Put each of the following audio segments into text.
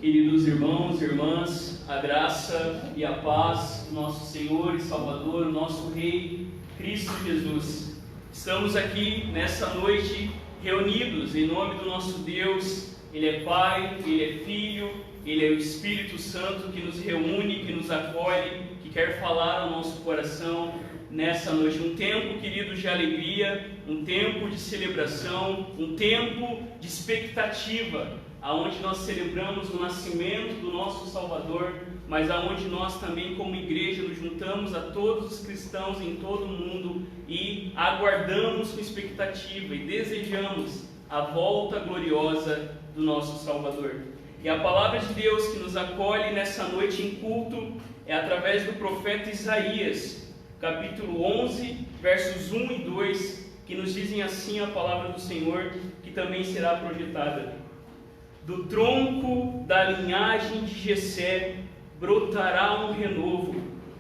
Queridos irmãos e irmãs, a graça e a paz do nosso Senhor e Salvador, o nosso Rei, Cristo Jesus. Estamos aqui nessa noite reunidos em nome do nosso Deus. Ele é Pai, Ele é Filho, Ele é o Espírito Santo que nos reúne, que nos acolhe, que quer falar ao nosso coração nessa noite. Um tempo, queridos, de alegria, um tempo de celebração, um tempo de expectativa, aonde nós celebramos o nascimento do nosso Salvador, mas aonde nós também, como igreja, nos juntamos a todos os cristãos em todo o mundo e aguardamos com expectativa e desejamos a volta gloriosa do nosso Salvador. E a palavra de Deus que nos acolhe nessa noite em culto é através do profeta Isaías, capítulo 11, versos 1 e 2, que nos dizem assim a palavra do Senhor, que também será projetada. Do tronco da linhagem de Jessé brotará um renovo,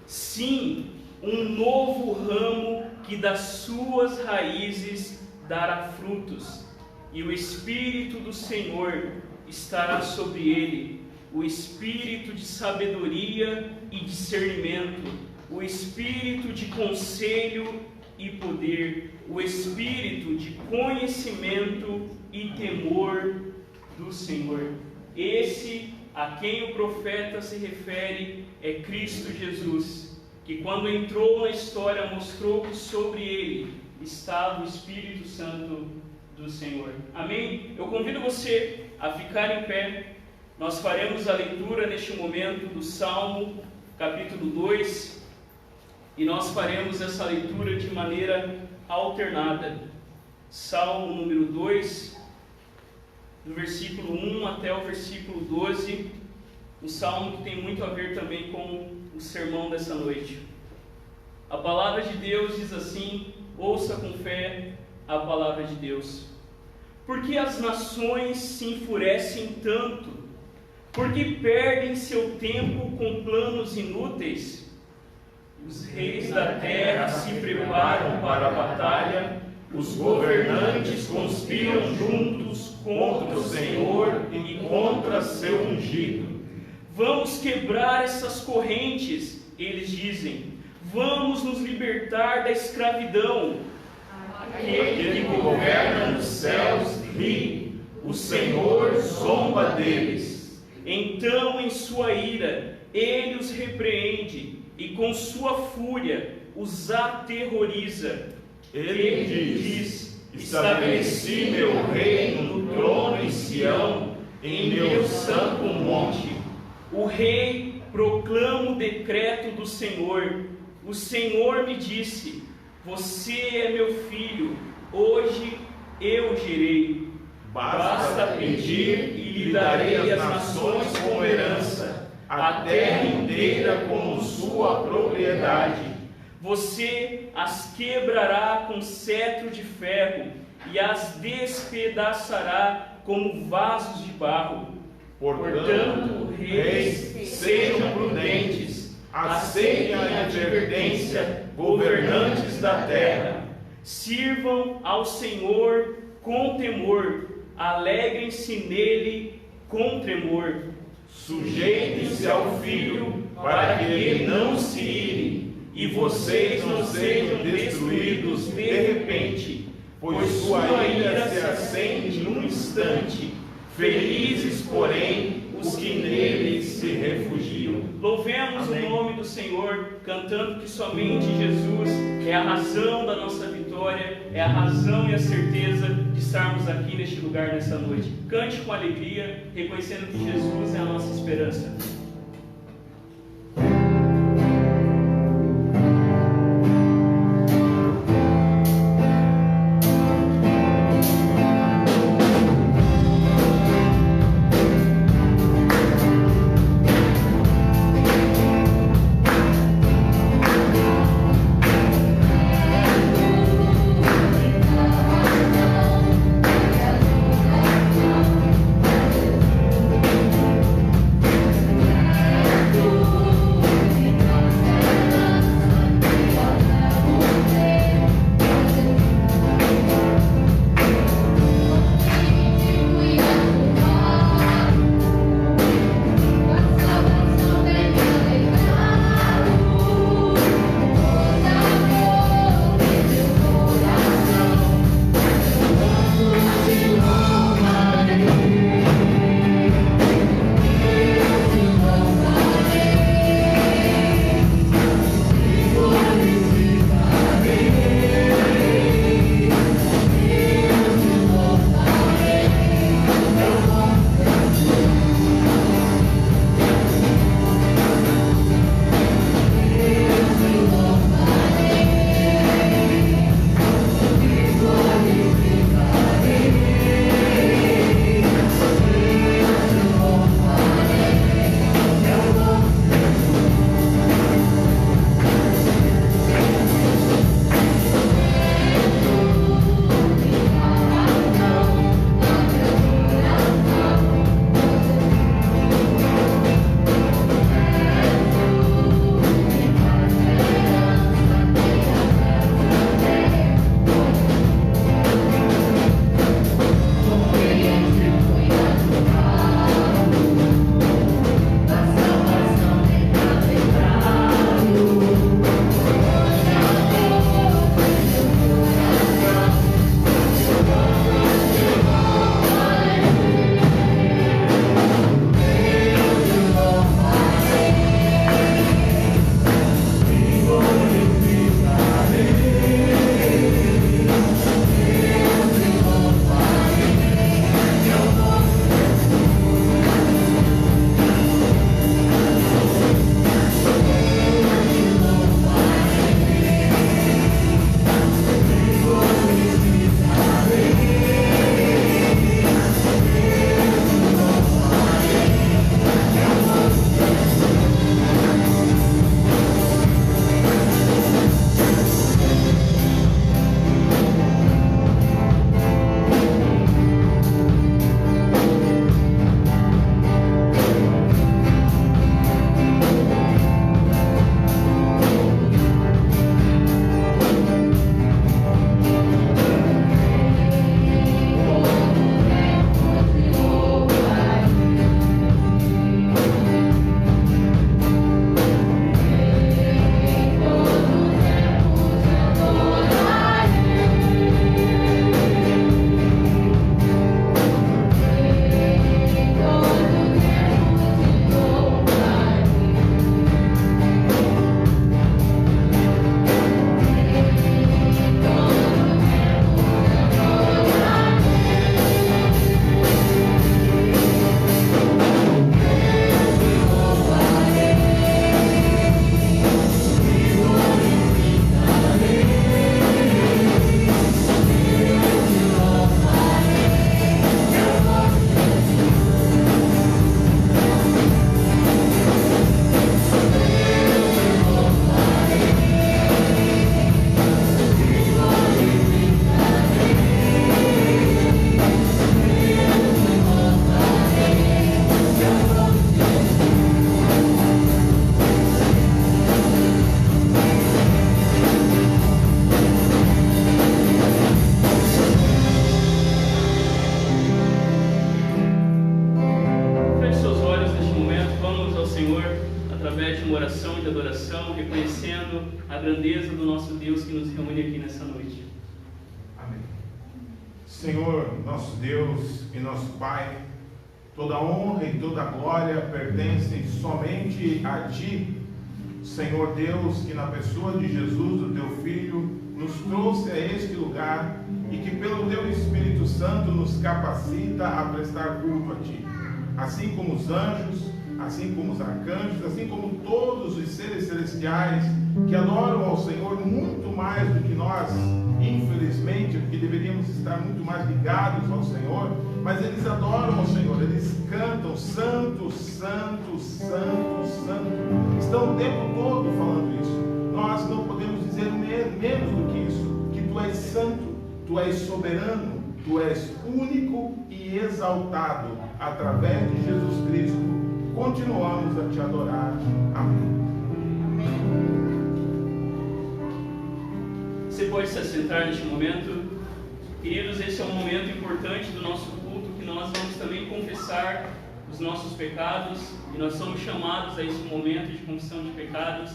sim, um novo ramo que das suas raízes dará frutos, e o Espírito do Senhor estará sobre ele, o Espírito de sabedoria e discernimento, o Espírito de conselho e poder, o Espírito de conhecimento e temor do Senhor. Esse a quem o profeta se refere é Cristo Jesus, que quando entrou na história mostrou que sobre ele estava o Espírito Santo do Senhor. Amém? Eu convido você a ficar em pé. Nós faremos a leitura neste momento do Salmo capítulo 2 e nós faremos essa leitura de maneira alternada. Salmo número 2, do versículo 1 até o versículo 12, um salmo que tem muito a ver também com o sermão dessa noite. A palavra de Deus diz assim: ouça com fé a palavra de Deus. Por que as nações se enfurecem tanto? Por que perdem seu tempo com planos inúteis? Os reis da terra se preparam para a batalha, os governantes conspiram juntos contra o Senhor e contra seu ungido. Vamos quebrar essas correntes, eles dizem. Vamos nos libertar da escravidão. Aquele que governa nos céus ri, o Senhor zomba deles. Então, em sua ira, ele os repreende e com sua fúria os aterroriza. Ele diz: estabeleci meu reino no trono em Sião, em meu santo monte. O rei proclama o decreto do Senhor. O Senhor me disse: você é meu filho, hoje eu gerei. Basta pedir e lhe darei as nações como herança, a terra inteira como sua propriedade. Você as quebrará com cetro de ferro e as despedaçará como vasos de barro. Portanto, reis, sejam prudentes, aceitem a advertência, governantes da terra. Sirvam ao Senhor com temor, alegrem-se nele com tremor. Sujeitem-se ao Filho, para que ele não se ire, e vocês não sejam destruídos de repente, pois sua ira se acende num instante. Felizes, porém, os que nele se refugiam. Louvemos o nome do Senhor, cantando que somente Jesus é a razão da nossa vitória, é a razão e a certeza de estarmos aqui neste lugar nessa noite. Cante com alegria, reconhecendo que Jesus é a nossa esperança. grandeza do nosso Deus que nos reúne aqui nessa noite. Amém. Senhor, nosso Deus e nosso Pai, toda honra e toda glória pertencem somente a Ti, Senhor Deus, que na pessoa de Jesus, o Teu Filho, nos trouxe a este lugar e que pelo Teu Espírito Santo nos capacita a prestar culto a Ti. Assim como os anjos, assim como os arcanjos, assim como todos os seres celestiais que adoram ao Senhor muito mais do que nós, infelizmente, porque deveríamos estar muito mais ligados ao Senhor, mas eles adoram ao Senhor, eles cantam Santo, Santo, Santo, Santo, estão o tempo todo falando isso. Nós não podemos dizer menos do que isso, que Tu és santo, Tu és soberano, Tu és único e exaltado. Através de Jesus Cristo continuamos a Te adorar. Amém. Você pode se assentar neste momento. Queridos, esse é um momento importante do nosso culto, que nós vamos também confessar os nossos pecados, e nós somos chamados a esse momento de confissão de pecados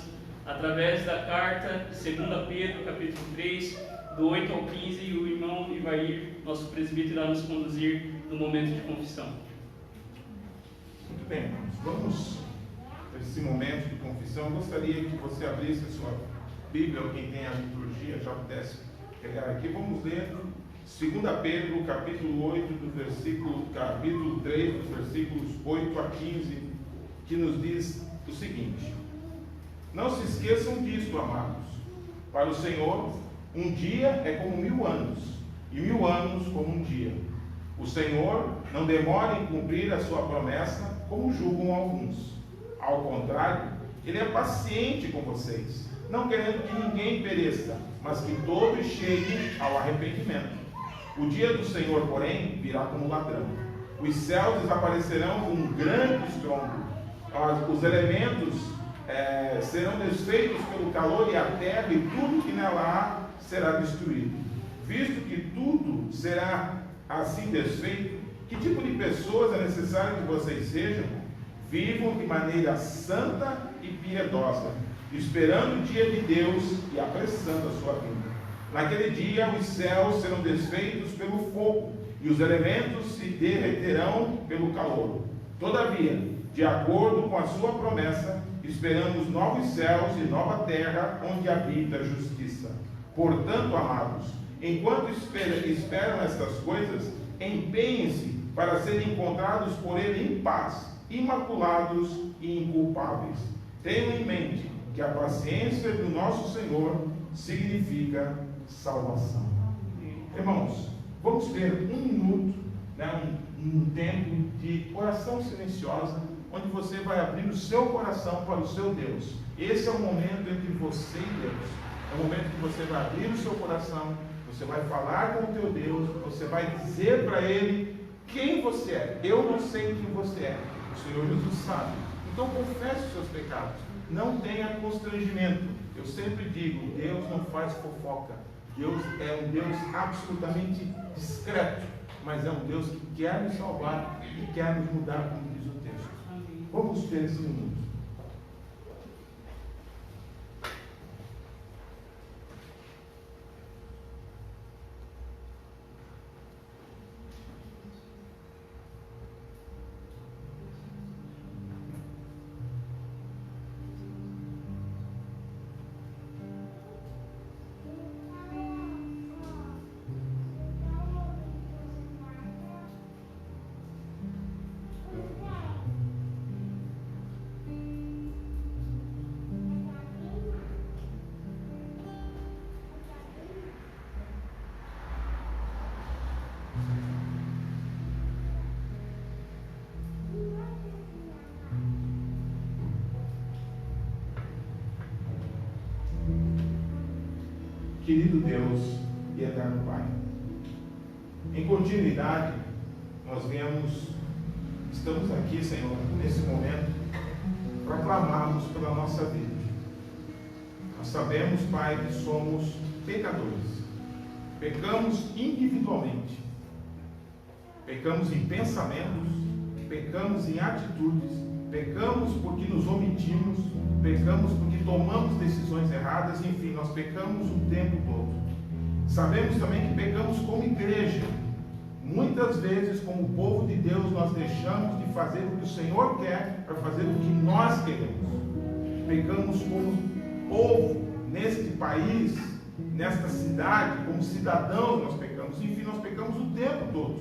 através da carta 2 Pedro, capítulo 3, do 8 ao 15, e o irmão Ivair, nosso presbítero, irá nos conduzir no momento de confissão. Muito bem, irmãos, vamos para esse momento de confissão. Eu gostaria que você abrisse a sua Bíblia, ou quem tem a liturgia já pudesse pegar aqui. Vamos ler 2 Pedro, capítulo 3, dos versículos 8 a 15, que nos diz o seguinte: Não se esqueçam disto, amados. Para o Senhor, um dia é como 1000 anos, e 1000 anos como um dia. O Senhor não demora em cumprir a sua promessa, como julgam alguns. Ao contrário, Ele é paciente com vocês, não querendo que ninguém pereça, mas que todos cheguem ao arrependimento. O dia do Senhor, porém, virá como ladrão. Os céus desaparecerão com um grande estrondo. Os elementos serão desfeitos pelo calor, e a terra e tudo que nela há será destruído. Visto que tudo será assim desfeito, que tipo de pessoas é necessário que vocês sejam? Vivam de maneira santa e piedosa, esperando o dia de Deus e apressando a sua vinda. Naquele dia os céus serão desfeitos pelo fogo, e os elementos se derreterão pelo calor. Todavia, de acordo com a sua promessa, esperamos novos céus e nova terra, onde habita a justiça. Portanto, amados, enquanto esperam estas coisas, empenhem-se para serem encontrados por Ele em paz, imaculados e inculpáveis. Tenham em mente que a paciência do nosso Senhor significa salvação. Irmãos, vamos ter um minuto, um tempo de oração silenciosa, onde você vai abrir o seu coração para o seu Deus. Esse é o momento entre você e Deus. É o momento que você vai abrir o seu coração, você vai falar com o teu Deus, você vai dizer para Ele quem você é. Eu não sei quem você é, o Senhor Jesus sabe. Então confesse os seus pecados, não tenha constrangimento. Eu sempre digo, Deus não faz fofoca. Deus é um Deus absolutamente discreto, mas é um Deus que quer nos salvar e quer nos mudar, como diz o texto. Vamos ter esse minuto. Querido Deus e eterno Pai, em continuidade, nós estamos aqui, Senhor, nesse momento, para clamarmos pela nossa vida. Nós sabemos, Pai, que somos pecadores. Pecamos individualmente. Pecamos em pensamentos, pecamos em atitudes, pecamos porque nos omitimos, pecamos porque tomamos decisões erradas, enfim, nós pecamos o tempo todo. Sabemos também que pecamos como igreja. Muitas vezes, como povo de Deus, nós deixamos de fazer o que o Senhor quer para fazer o que nós queremos. Pecamos como povo neste país, nesta cidade, como cidadãos nós pecamos. Enfim, nós pecamos o tempo todo.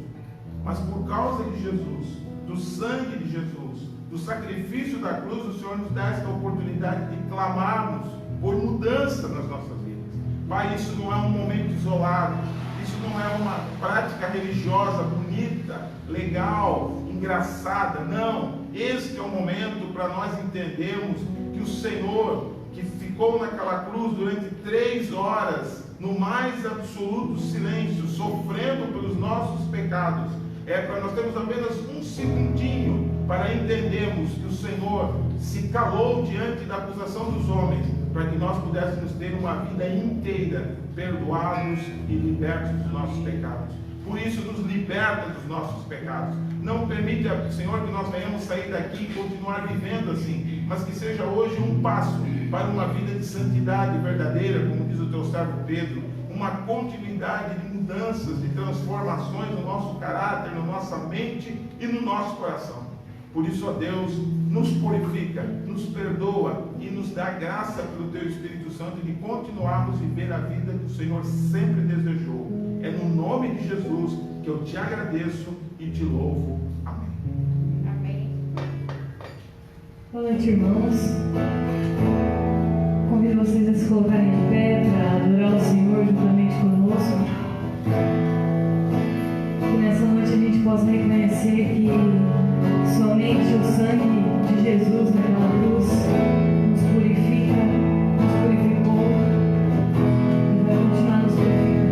Mas por causa de Jesus, do sangue de Jesus, do sacrifício da cruz, o Senhor nos dá esta oportunidade de clamarmos por mudança nas nossas vidas. Pai, isso não é um momento isolado, isso não é uma prática religiosa bonita, legal, engraçada. Não, este é o momento para nós entendermos que o Senhor, que ficou naquela cruz durante 3 horas, no mais absoluto silêncio, sofrendo pelos nossos pecados, é para nós termos apenas um segundinho para entendermos que o Senhor se calou diante da acusação dos homens, para que nós pudéssemos ter uma vida inteira perdoados e libertos dos nossos pecados. Por isso, nos liberta dos nossos pecados. Não permite, Senhor, que nós venhamos sair daqui e continuar vivendo assim, mas que seja hoje um passo para uma vida de santidade verdadeira, como diz o teu servo Pedro, uma continuidade de mudanças, de transformações no nosso caráter, na nossa mente e no nosso coração. Por isso, ó Deus, nos purifica, nos perdoa e nos dá graça pelo Teu Espírito Santo de continuarmos a viver a vida que o Senhor sempre desejou. É no nome de Jesus que eu te agradeço e te louvo. Amém. Amém. Boa noite, irmãos. Convido vocês a se colocarem de pé para adorar o Senhor juntamente conosco. Que nessa noite a gente possa reconhecer que somente o sangue de Jesus naquela cruz nos purifica, nos purificou e vai continuar nos purificando.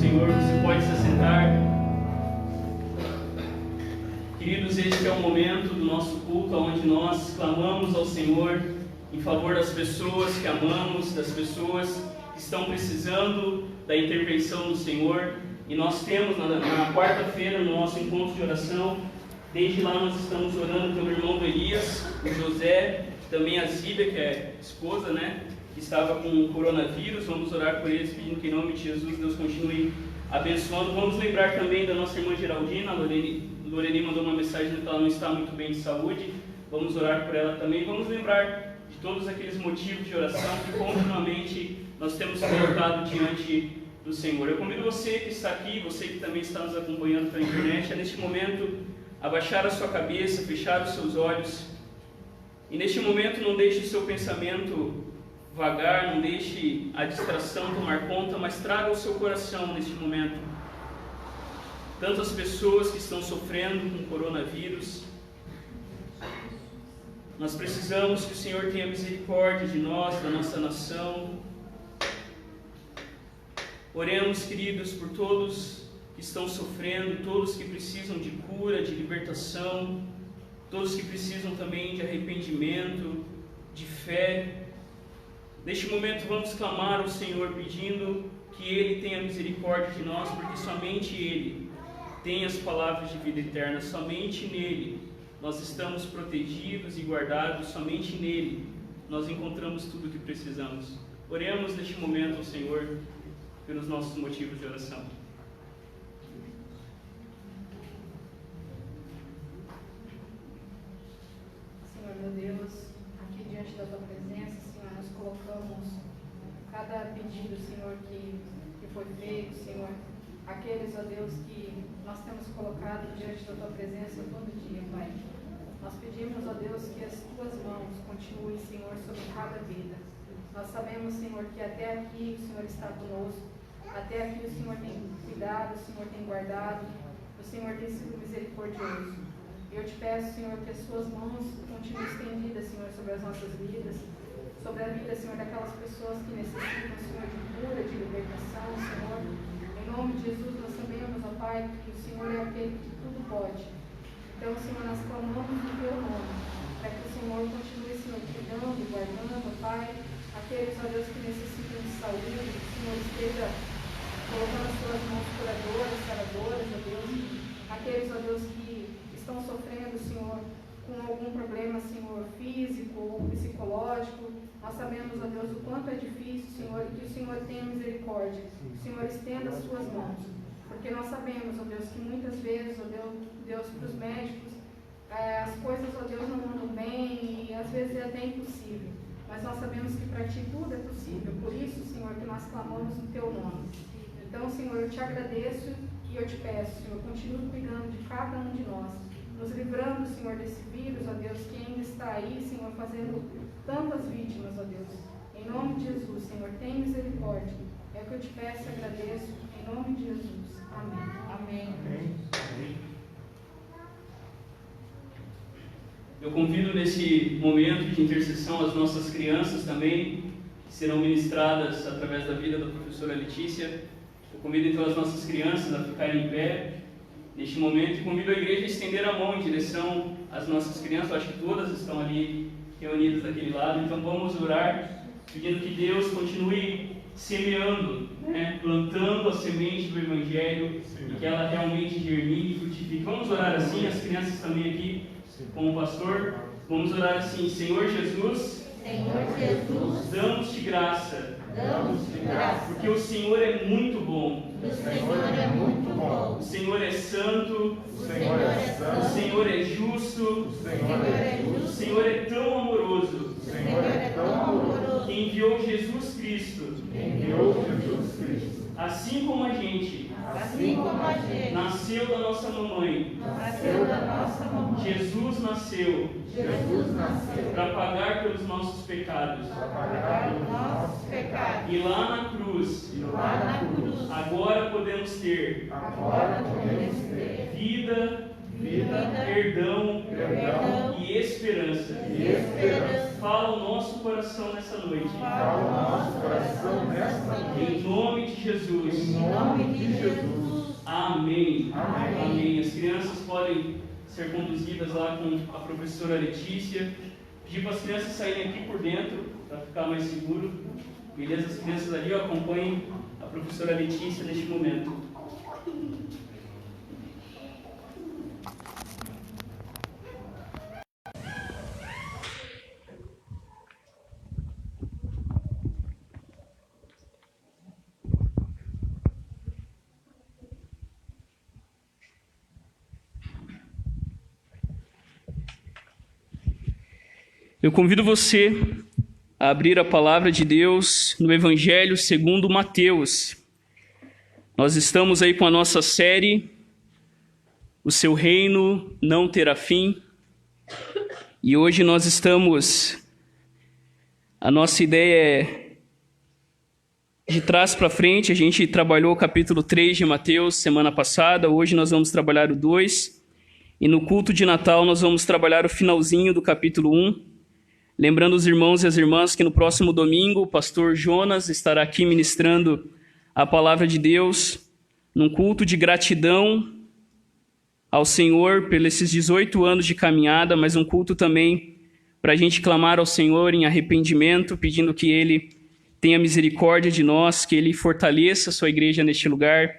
Senhor, você pode se assentar. Queridos, este é o momento do nosso culto onde nós clamamos ao Senhor em favor das pessoas que amamos, das pessoas que estão precisando da intervenção do Senhor. E nós temos na quarta-feira, no nosso encontro de oração, desde lá nós estamos orando pelo irmão do Elias, o José, também a Zíbia, que é esposa, que estava com coronavírus. Vamos orar por eles, pedindo que em nome de Jesus Deus continue abençoando. Vamos lembrar também da nossa irmã Geraldina. A Loreni mandou uma mensagem que ela não está muito bem de saúde. Vamos orar por ela também. Vamos lembrar de todos aqueles motivos de oração que continuamente nós temos colocado diante do Senhor. Eu convido você que está aqui, você que também está nos acompanhando pela internet, a neste momento abaixar a sua cabeça, fechar os seus olhos. E neste momento não deixe o seu pensamento vagar, não deixe a distração tomar conta, mas traga o seu coração neste momento. Tantas pessoas que estão sofrendo com coronavírus. Nós precisamos que o Senhor tenha misericórdia de nós, da nossa nação. Oremos, queridos, por todos que estão sofrendo, todos que precisam de cura, de libertação, todos que precisam também de arrependimento, de fé. Neste momento vamos clamar ao Senhor pedindo que Ele tenha misericórdia de nós, porque somente Ele tem as palavras de vida eterna, somente nele nós estamos protegidos e guardados, somente nele nós encontramos tudo o que precisamos. Oremos neste momento ao Senhor pelos nossos motivos de oração. Senhor meu Deus, aqui diante da Tua presença, Senhor, nós colocamos cada pedido, Senhor, que foi feito, Senhor, aqueles, ó Deus, que nós temos colocado diante da Tua presença todo dia, Pai. Nós pedimos, ó Deus, que as Tuas mãos continuem, Senhor, sobre cada vida. Nós sabemos, Senhor, que até aqui o Senhor está conosco. Até aqui o Senhor tem cuidado, o Senhor tem guardado, o Senhor tem sido misericordioso. E eu te peço, Senhor, que as suas mãos continuem estendidas, Senhor, sobre as nossas vidas, sobre a vida, Senhor, daquelas pessoas que necessitam, Senhor, de cura, de libertação, Senhor. Em nome de Jesus, nós sabemos, ó Pai, que o Senhor é aquele que tudo pode. Então, Senhor, nós clamamos no Teu nome, para que o Senhor continue, Senhor, cuidando e guardando, ó Pai, aqueles, ó Deus, que necessitam de saúde, que o Senhor esteja colocando as Suas mãos curadoras, saradoras, ó Deus, aqueles, ó Deus, que estão sofrendo, Senhor, com algum problema, Senhor, físico ou psicológico. Nós sabemos, ó Deus, o quanto é difícil, Senhor, e que o Senhor tenha misericórdia, que o Senhor estenda as Suas mãos, porque nós sabemos, ó Deus, que muitas vezes, ó Deus, para os médicos, as coisas, ó Deus, não andam bem e às vezes é até impossível, mas nós sabemos que para Ti tudo é possível. Por isso, Senhor, que nós clamamos no Teu nome. Então, Senhor, eu Te agradeço e eu Te peço, Senhor, continue cuidando de cada um de nós, nos livrando, Senhor, desse vírus, ó Deus, que ainda está aí, Senhor, fazendo tantas vítimas, ó Deus. Em nome de Jesus, Senhor, tem misericórdia. É o que eu Te peço e agradeço, em nome de Jesus. Amém. Amém. Amém. Eu convido nesse momento de intercessão as nossas crianças também, que serão ministradas através da vida da professora Letícia. Eu convido então as nossas crianças a ficarem em pé neste momento e convido a igreja a estender a mão em direção às nossas crianças. Eu acho que todas estão ali reunidas daquele lado, então vamos orar pedindo que Deus continue semeando, plantando a semente do Evangelho e que ela realmente germine e frutifique. Vamos orar assim, as crianças também aqui com o pastor. Vamos orar assim: Senhor Jesus, damos-te graça, porque o Senhor é muito bom. O Senhor é santo, o Senhor é justo, o Senhor é tão amoroso, que enviou Jesus Cristo, assim como a gente nasceu da nossa mamãe, Jesus nasceu para pagar pelos nossos pecados, e lá na cruz, agora podemos ter vida, perdão e esperança. Fala o nosso coração nessa noite. Em nome de Jesus. Jesus. Amém. Amém. Amém. As crianças podem ser conduzidas lá com a professora Letícia. Pedir para as crianças saírem aqui por dentro, para ficar mais seguro. Beleza? As crianças ali acompanhem a professora Letícia neste momento. Eu convido você a abrir a palavra de Deus no Evangelho segundo Mateus. Nós estamos aí com a nossa série O Seu Reino Não Terá Fim. E hoje nós estamos... A nossa ideia é de trás para frente. A gente trabalhou o capítulo 3 de Mateus semana passada. Hoje nós vamos trabalhar o 2. E no culto de Natal nós vamos trabalhar o finalzinho do capítulo 1. Lembrando os irmãos e as irmãs que no próximo domingo o pastor Jonas estará aqui ministrando a palavra de Deus num culto de gratidão ao Senhor pelos esses 18 anos de caminhada, mas um culto também para a gente clamar ao Senhor em arrependimento, pedindo que Ele tenha misericórdia de nós, que Ele fortaleça a sua igreja neste lugar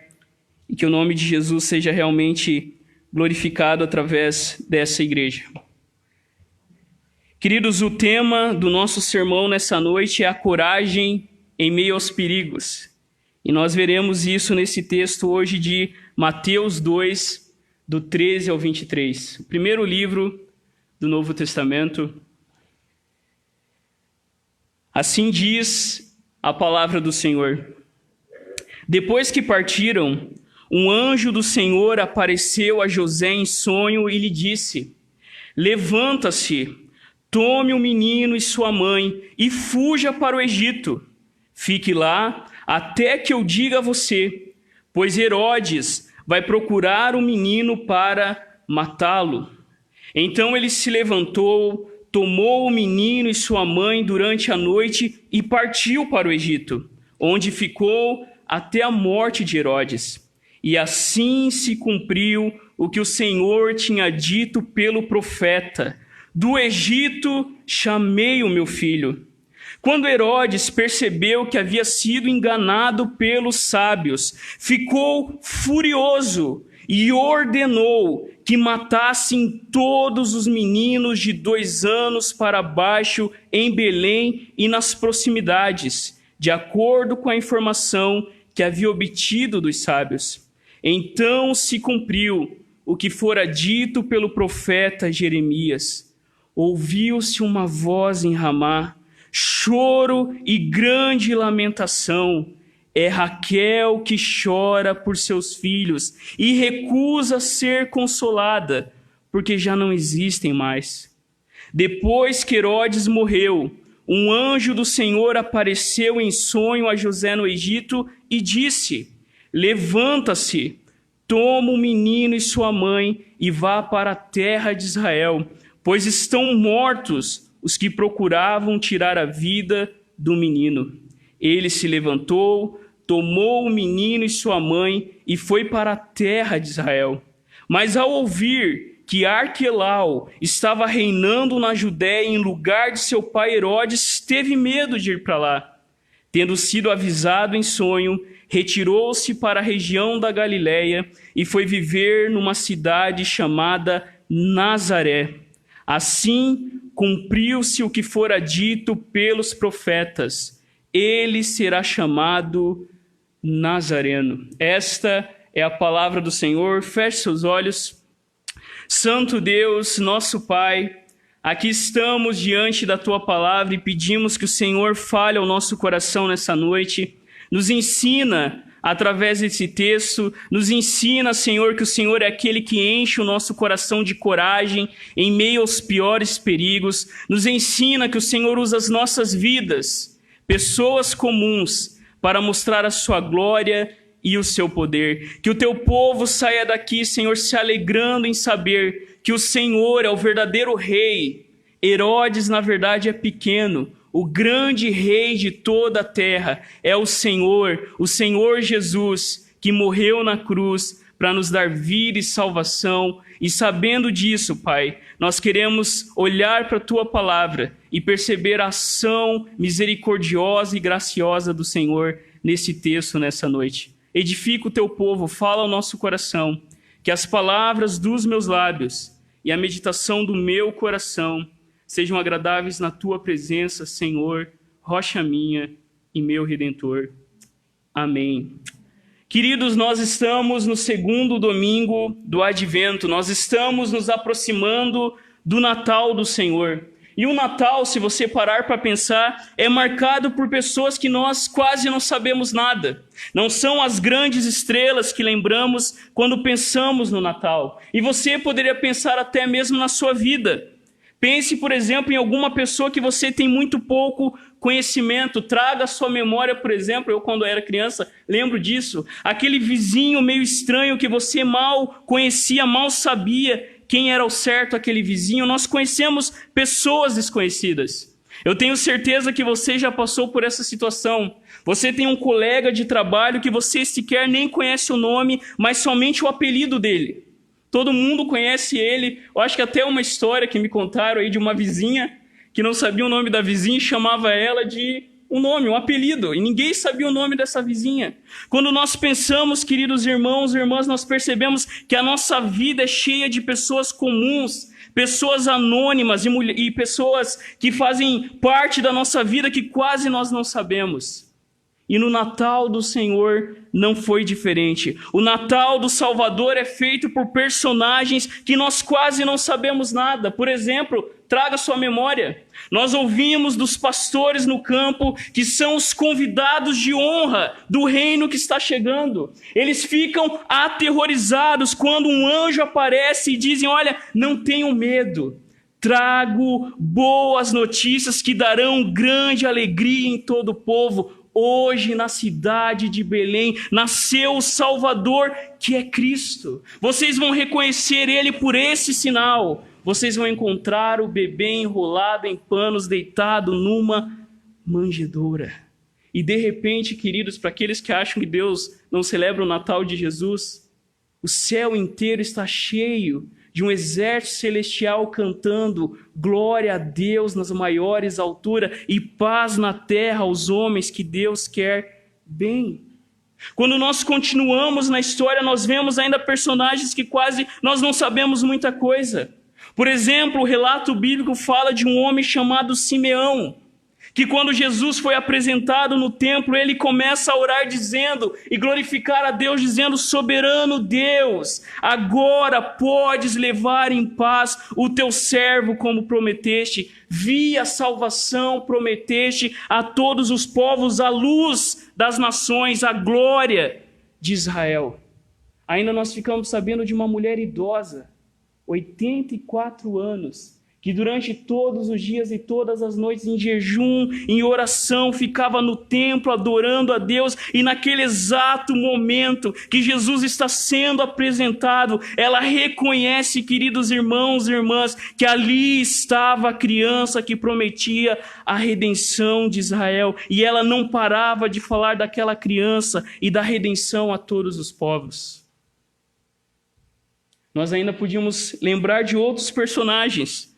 e que o nome de Jesus seja realmente glorificado através dessa igreja. Queridos, o tema do nosso sermão nessa noite é a coragem em meio aos perigos. E nós veremos isso nesse texto hoje de Mateus 2, do 13 ao 23. O primeiro livro do Novo Testamento. Assim diz a palavra do Senhor. Depois que partiram, um anjo do Senhor apareceu a José em sonho e lhe disse: levanta-se, tome o menino e sua mãe e fuja para o Egito. Fique lá até que eu diga a você, pois Herodes vai procurar o menino para matá-lo. Então ele se levantou, tomou o menino e sua mãe durante a noite e partiu para o Egito, onde ficou até a morte de Herodes. E assim se cumpriu o que o Senhor tinha dito pelo profeta: do Egito chamei o meu filho. Quando Herodes percebeu que havia sido enganado pelos sábios, ficou furioso e ordenou que matassem todos os meninos de 2 anos para baixo em Belém e nas proximidades, de acordo com a informação que havia obtido dos sábios. Então se cumpriu o que fora dito pelo profeta Jeremias. Ouviu-se uma voz em Ramá, choro e grande lamentação. É Raquel que chora por seus filhos e recusa ser consolada, porque já não existem mais. Depois que Herodes morreu, um anjo do Senhor apareceu em sonho a José no Egito e disse: levanta-se, toma o menino e sua mãe e vá para a terra de Israel, pois estão mortos os que procuravam tirar a vida do menino. Ele se levantou, tomou o menino e sua mãe e foi para a terra de Israel. Mas ao ouvir que Arquelau estava reinando na Judéia em lugar de seu pai Herodes, teve medo de ir para lá. Tendo sido avisado em sonho, retirou-se para a região da Galiléia e foi viver numa cidade chamada Nazaré. Assim cumpriu-se o que fora dito pelos profetas: ele será chamado Nazareno. Esta é a palavra do Senhor. Feche seus olhos. Santo Deus, nosso Pai, aqui estamos diante da Tua palavra e pedimos que o Senhor fale ao nosso coração nessa noite. Nos ensina através desse texto, nos ensina, Senhor, que o Senhor é aquele que enche o nosso coração de coragem em meio aos piores perigos. Nos ensina que o Senhor usa as nossas vidas, pessoas comuns, para mostrar a sua glória e o seu poder. Que o teu povo saia daqui, Senhor, se alegrando em saber que o Senhor é o verdadeiro rei. Herodes, na verdade, é pequeno. O grande rei de toda a terra é o Senhor Jesus, que morreu na cruz para nos dar vida e salvação. E sabendo disso, Pai, nós queremos olhar para a Tua palavra e perceber a ação misericordiosa e graciosa do Senhor nesse texto, nessa noite. Edifica o Teu povo, fala ao nosso coração, que as palavras dos meus lábios e a meditação do meu coração sejam agradáveis na Tua presença, Senhor, rocha minha e meu Redentor. Amém. Queridos, nós estamos no segundo domingo do Advento, nós estamos nos aproximando do Natal do Senhor. E o Natal, se você parar para pensar, é marcado por pessoas que nós quase não sabemos nada. Não são as grandes estrelas que lembramos quando pensamos no Natal. E você poderia pensar até mesmo na sua vida. Pense, por exemplo, em alguma pessoa que você tem muito pouco conhecimento. Traga à sua memória, por exemplo, eu quando era criança lembro disso, aquele vizinho meio estranho que você mal conhecia, mal sabia quem era o certo aquele vizinho. Nós conhecemos pessoas desconhecidas. Eu tenho certeza que você já passou por essa situação. Você tem um colega de trabalho que você sequer nem conhece o nome, mas somente o apelido dele. Todo mundo conhece ele. Eu acho que até uma história que me contaram aí de uma vizinha que não sabia o nome da vizinha e chamava ela de um nome, um apelido. E ninguém sabia o nome dessa vizinha. Quando nós pensamos, queridos irmãos e irmãs, nós percebemos que a nossa vida é cheia de pessoas comuns, pessoas anônimas e pessoas que fazem parte da nossa vida que quase nós não sabemos. E no Natal do Senhor não foi diferente. O Natal do Salvador é feito por personagens que nós quase não sabemos nada. Por exemplo, traga sua memória. Nós ouvimos dos pastores no campo que são os convidados de honra do reino que está chegando. Eles ficam aterrorizados quando um anjo aparece e dizem: olha, não tenham medo. Trago boas notícias que darão grande alegria em todo o povo. Hoje, na cidade de Belém, nasceu o Salvador, que é Cristo. Vocês vão reconhecer Ele por esse sinal. Vocês vão encontrar o bebê enrolado em panos, deitado numa manjedoura. E de repente, queridos, para aqueles que acham que Deus não celebra o Natal de Jesus, o céu inteiro está cheio de um exército celestial cantando glória a Deus nas maiores alturas e paz na terra aos homens que Deus quer bem. Quando nós continuamos na história, nós vemos ainda personagens que quase nós não sabemos muita coisa. Por exemplo, o relato bíblico fala de um homem chamado Simeão, que quando Jesus foi apresentado no templo, ele começa a orar dizendo e glorificar a Deus, dizendo: soberano Deus, agora podes levar em paz o teu servo como prometeste. Vi a salvação prometeste a todos os povos, a luz das nações, a glória de Israel. Ainda nós ficamos sabendo de uma mulher idosa, 84 anos, que durante todos os dias e todas as noites, em jejum, em oração, ficava no templo adorando a Deus, e naquele exato momento que Jesus está sendo apresentado, ela reconhece, queridos irmãos e irmãs, que ali estava a criança que prometia a redenção de Israel, e ela não parava de falar daquela criança e da redenção a todos os povos. Nós ainda podíamos lembrar de outros personagens,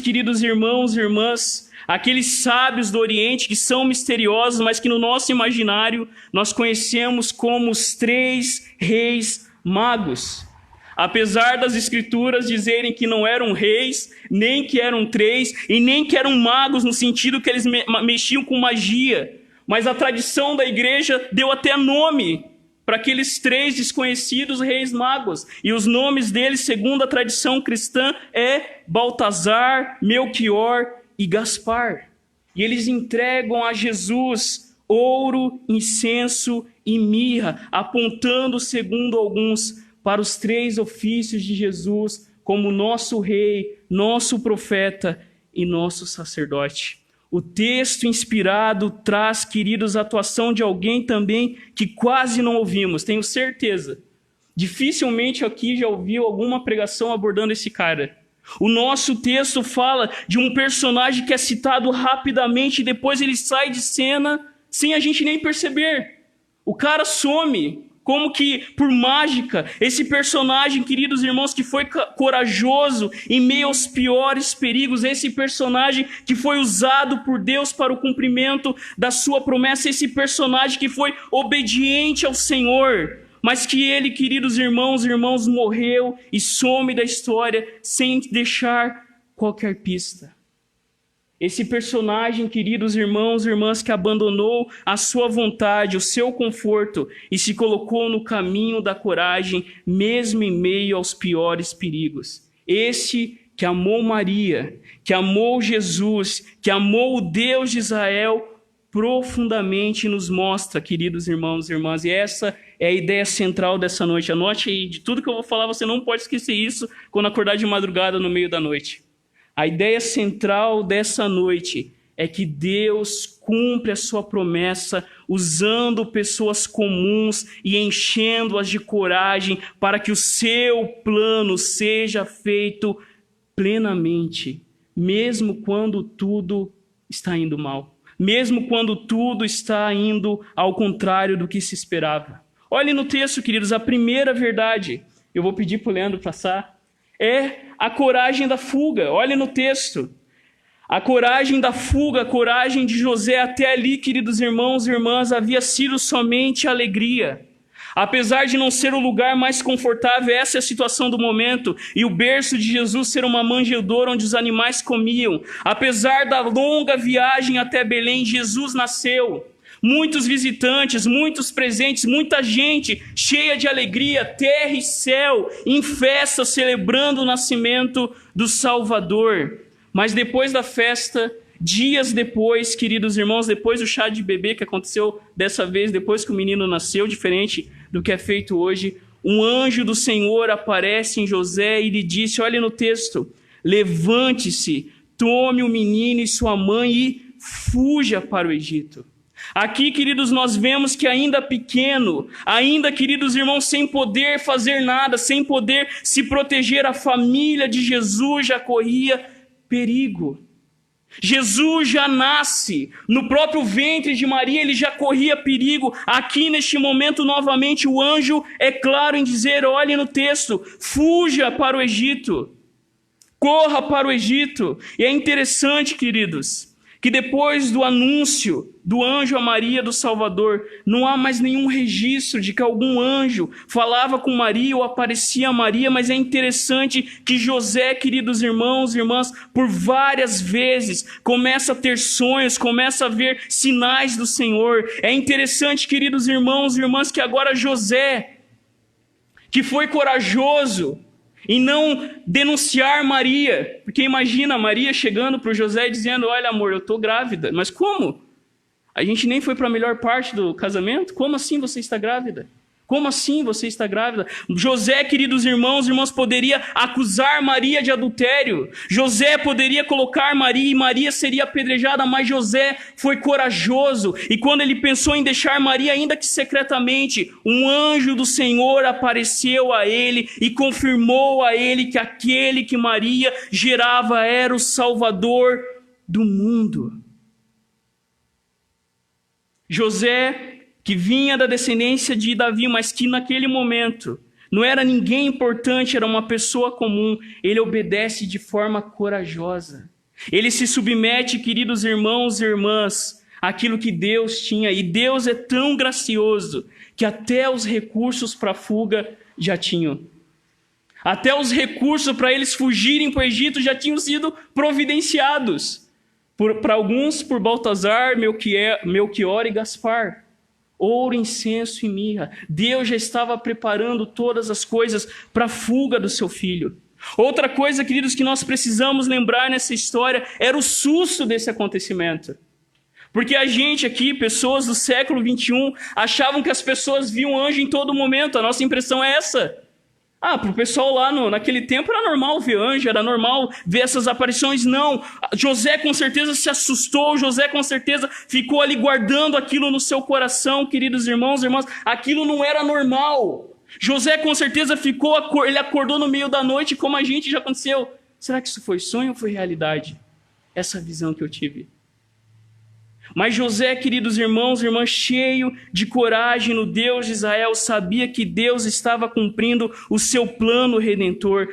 queridos irmãos e irmãs, aqueles sábios do Oriente que são misteriosos, mas que no nosso imaginário nós conhecemos como os 3 reis magos. Apesar das escrituras dizerem que não eram reis, nem que eram 3, e nem que eram magos no sentido que eles mexiam com magia, mas a tradição da igreja deu até nome para aqueles 3 desconhecidos reis magos. E os nomes deles, segundo a tradição cristã, é Baltazar, Melquior e Gaspar. E eles entregam a Jesus ouro, incenso e mirra, apontando, segundo alguns, para os 3 ofícios de Jesus como nosso rei, nosso profeta e nosso sacerdote. O texto inspirado traz, queridos, a atuação de alguém também que quase não ouvimos, tenho certeza. Dificilmente aqui já ouviu alguma pregação abordando esse cara. O nosso texto fala de um personagem que é citado rapidamente e depois ele sai de cena sem a gente nem perceber. O cara some, como que por mágica. Esse personagem, queridos irmãos, que foi corajoso em meio aos piores perigos, esse personagem que foi usado por Deus para o cumprimento da sua promessa, esse personagem que foi obediente ao Senhor, mas que ele, queridos irmãos, morreu e some da história sem deixar qualquer pista. Esse personagem, queridos irmãos e irmãs, que abandonou a sua vontade, o seu conforto e se colocou no caminho da coragem, mesmo em meio aos piores perigos. Esse que amou Maria, que amou Jesus, que amou o Deus de Israel, profundamente nos mostra, queridos irmãos e irmãs. E essa é a ideia central dessa noite. Anote aí, de tudo que eu vou falar, você não pode esquecer isso quando acordar de madrugada no meio da noite. A ideia central dessa noite é que Deus cumpre a sua promessa usando pessoas comuns e enchendo-as de coragem para que o seu plano seja feito plenamente, mesmo quando tudo está indo mal, mesmo quando tudo está indo ao contrário do que se esperava. Olhem no texto, queridos, a primeira verdade, eu vou pedir para o Leandro passar, é a coragem da fuga. Olhe no texto. A coragem da fuga, a coragem de José até ali, queridos irmãos e irmãs, havia sido somente alegria. Apesar de não ser o lugar mais confortável, essa é a situação do momento, e o berço de Jesus ser uma manjedoura onde os animais comiam. Apesar da longa viagem até Belém, Jesus nasceu. Muitos visitantes, muitos presentes, muita gente cheia de alegria, terra e céu, em festa, celebrando o nascimento do Salvador. Mas depois da festa, dias depois, queridos irmãos, depois do chá de bebê que aconteceu dessa vez, depois que o menino nasceu, diferente do que é feito hoje, um anjo do Senhor aparece em José e lhe disse, olha no texto, levante-se, tome o menino e sua mãe e fuja para o Egito. Aqui, queridos, nós vemos que ainda pequeno, ainda, queridos irmãos, sem poder fazer nada, sem poder se proteger, a família de Jesus já corria perigo. Jesus já nasce, no próprio ventre de Maria ele já corria perigo. Aqui neste momento, novamente, o anjo é claro em dizer, olhe no texto, fuja para o Egito, corra para o Egito. E é interessante, queridos, que depois do anúncio do anjo a Maria do Salvador, não há mais nenhum registro de que algum anjo falava com Maria ou aparecia a Maria, mas é interessante que José, queridos irmãos e irmãs, por várias vezes começa a ter sonhos, começa a ver sinais do Senhor. É interessante, queridos irmãos e irmãs, que agora José, que foi corajoso em não denunciar Maria, porque imagina Maria chegando para o José e dizendo, olha amor, eu estou grávida. Mas como? A gente nem foi para a melhor parte do casamento? Como assim você está grávida? Como assim você está grávida? José, queridos irmãos e irmãs, poderia acusar Maria de adultério. José poderia colocar Maria e Maria seria apedrejada, mas José foi corajoso. E quando ele pensou em deixar Maria, ainda que secretamente, um anjo do Senhor apareceu a ele e confirmou a ele que aquele que Maria gerava era o Salvador do mundo. José, que vinha da descendência de Davi, mas que naquele momento não era ninguém importante, era uma pessoa comum, ele obedece de forma corajosa. Ele se submete, queridos irmãos e irmãs, àquilo que Deus tinha. E Deus é tão gracioso que até os recursos para a fuga já tinham. Até os recursos para eles fugirem para o Egito já tinham sido providenciados. Para alguns, por Baltazar, Melquior e Gaspar. Ouro, incenso e mirra. Deus já estava preparando todas as coisas para a fuga do seu filho. Outra coisa, queridos, que nós precisamos lembrar nessa história era o susto desse acontecimento. Porque a gente aqui, pessoas do século 21, achavam que as pessoas viam anjo em todo momento. A nossa impressão é essa. Para o pessoal lá naquele tempo era normal ver anjo, era normal ver essas aparições. Não, José com certeza se assustou, José com certeza ficou ali guardando aquilo no seu coração, queridos irmãos e irmãs. Aquilo não era normal. José com certeza ele acordou no meio da noite, como a gente já aconteceu. Será que isso foi sonho ou foi realidade? Essa visão que eu tive. Mas José, queridos irmãos e irmãs, cheio de coragem no Deus de Israel, sabia que Deus estava cumprindo o seu plano redentor.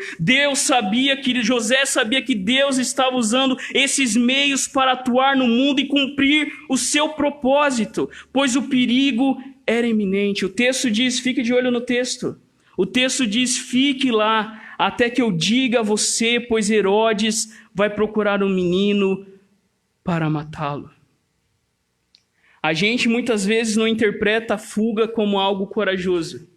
José sabia que Deus estava usando esses meios para atuar no mundo e cumprir o seu propósito, pois o perigo era iminente. O texto diz, fique de olho no texto. O texto diz, fique lá até que eu diga a você, pois Herodes vai procurar um menino para matá-lo. A gente muitas vezes não interpreta a fuga como algo corajoso.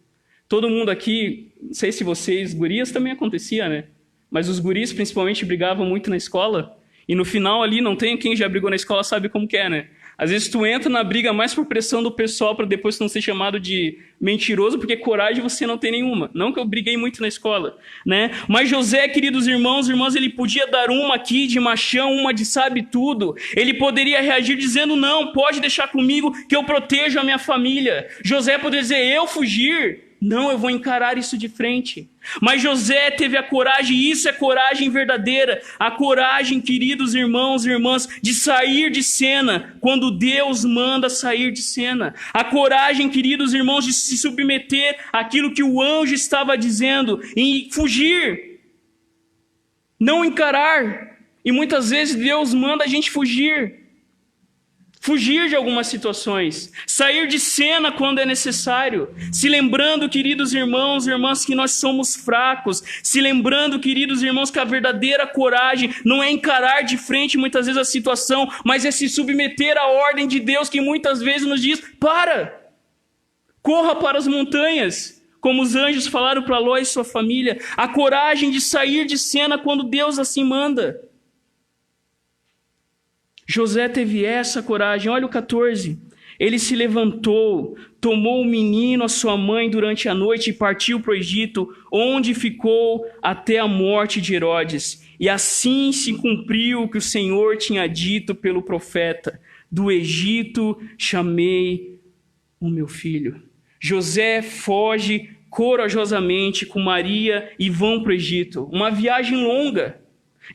Todo mundo aqui, não sei se vocês, gurias também acontecia, né? Mas os guris principalmente brigavam muito na escola. E no final ali, não tem quem já brigou na escola sabe como que é, né? Às vezes tu entra na briga mais por pressão do pessoal para depois tu não ser chamado de mentiroso, porque coragem você não tem nenhuma. Não que eu briguei muito na escola, né? Mas José, queridos irmãos, ele podia dar uma aqui de machão, uma de sabe tudo. Ele poderia reagir dizendo, não, pode deixar comigo que eu protejo a minha família. José poderia dizer, eu fugir? Não, eu vou encarar isso de frente. Mas José teve a coragem, e isso é coragem verdadeira. A coragem, queridos irmãos e irmãs, de sair de cena quando Deus manda sair de cena. A coragem, queridos irmãos, de se submeter àquilo que o anjo estava dizendo e fugir. Não encarar. E muitas vezes Deus manda a gente fugir. Fugir de algumas situações, sair de cena quando é necessário, se lembrando, queridos irmãos e irmãs, que nós somos fracos, se lembrando, queridos irmãos, que a verdadeira coragem não é encarar de frente muitas vezes a situação, mas é se submeter à ordem de Deus que muitas vezes nos diz, corra para as montanhas, como os anjos falaram para Ló e sua família, a coragem de sair de cena quando Deus assim manda. José teve essa coragem. Olha o 14. Ele se levantou, tomou o menino, a sua mãe, durante a noite e partiu para o Egito, onde ficou até a morte de Herodes. E assim se cumpriu o que o Senhor tinha dito pelo profeta. Do Egito chamei o meu filho. José foge corajosamente com Maria e vão para o Egito. Uma viagem longa.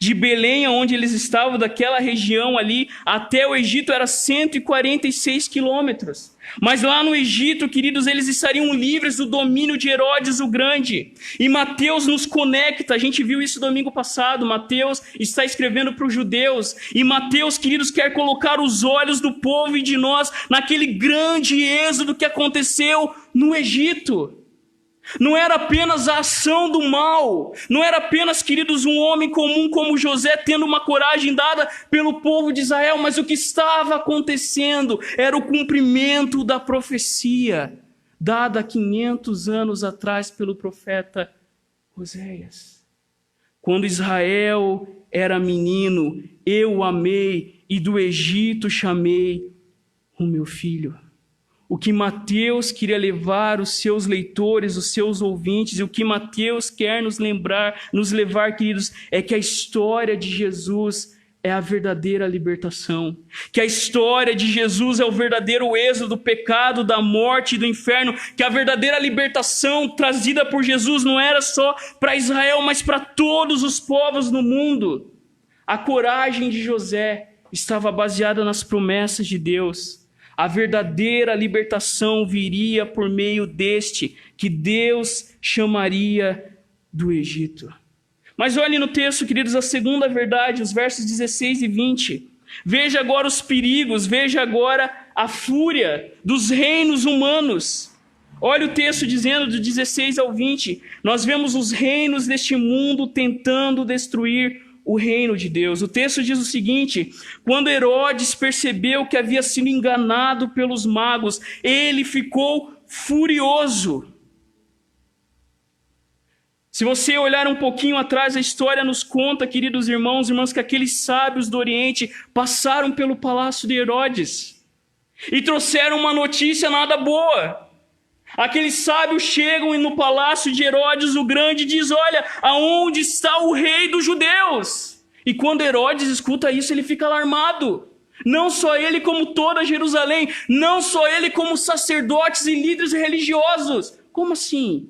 De Belém, onde eles estavam, daquela região ali, até o Egito era 146 quilômetros. Mas lá no Egito, queridos, eles estariam livres do domínio de Herodes o Grande. E Mateus nos conecta, a gente viu isso domingo passado, Mateus está escrevendo para os judeus. E Mateus, queridos, quer colocar os olhos do povo e de nós naquele grande êxodo que aconteceu no Egito. Não era apenas a ação do mal, não era apenas, queridos, um homem comum como José tendo uma coragem dada pelo povo de Israel, mas o que estava acontecendo era o cumprimento da profecia dada há 500 anos atrás pelo profeta Oséias. Quando Israel era menino, eu o amei e do Egito chamei o meu filho. O que Mateus queria levar os seus leitores, os seus ouvintes, e o que Mateus quer nos levar, queridos, é que a história de Jesus é a verdadeira libertação. Que a história de Jesus é o verdadeiro êxodo do pecado, da morte e do inferno. Que a verdadeira libertação trazida por Jesus não era só para Israel, mas para todos os povos no mundo. A coragem de José estava baseada nas promessas de Deus. A verdadeira libertação viria por meio deste, que Deus chamaria do Egito. Mas olhe no texto, queridos, a segunda verdade, os versos 16 e 20. Veja agora os perigos, veja agora a fúria dos reinos humanos. Olha o texto dizendo do 16 ao 20. Nós vemos os reinos deste mundo tentando destruir o reino de Deus. O texto diz o seguinte: quando Herodes percebeu que havia sido enganado pelos magos, ele ficou furioso. Se você olhar um pouquinho atrás, a história nos conta, queridos irmãos e irmãs, que aqueles sábios do Oriente passaram pelo palácio de Herodes e trouxeram uma notícia nada boa. Aqueles sábios chegam no palácio de Herodes o Grande e diz: olha, aonde está o rei dos judeus? E quando Herodes escuta isso, ele fica alarmado. Não só ele, como toda Jerusalém. Não só ele, como sacerdotes e líderes religiosos. Como assim?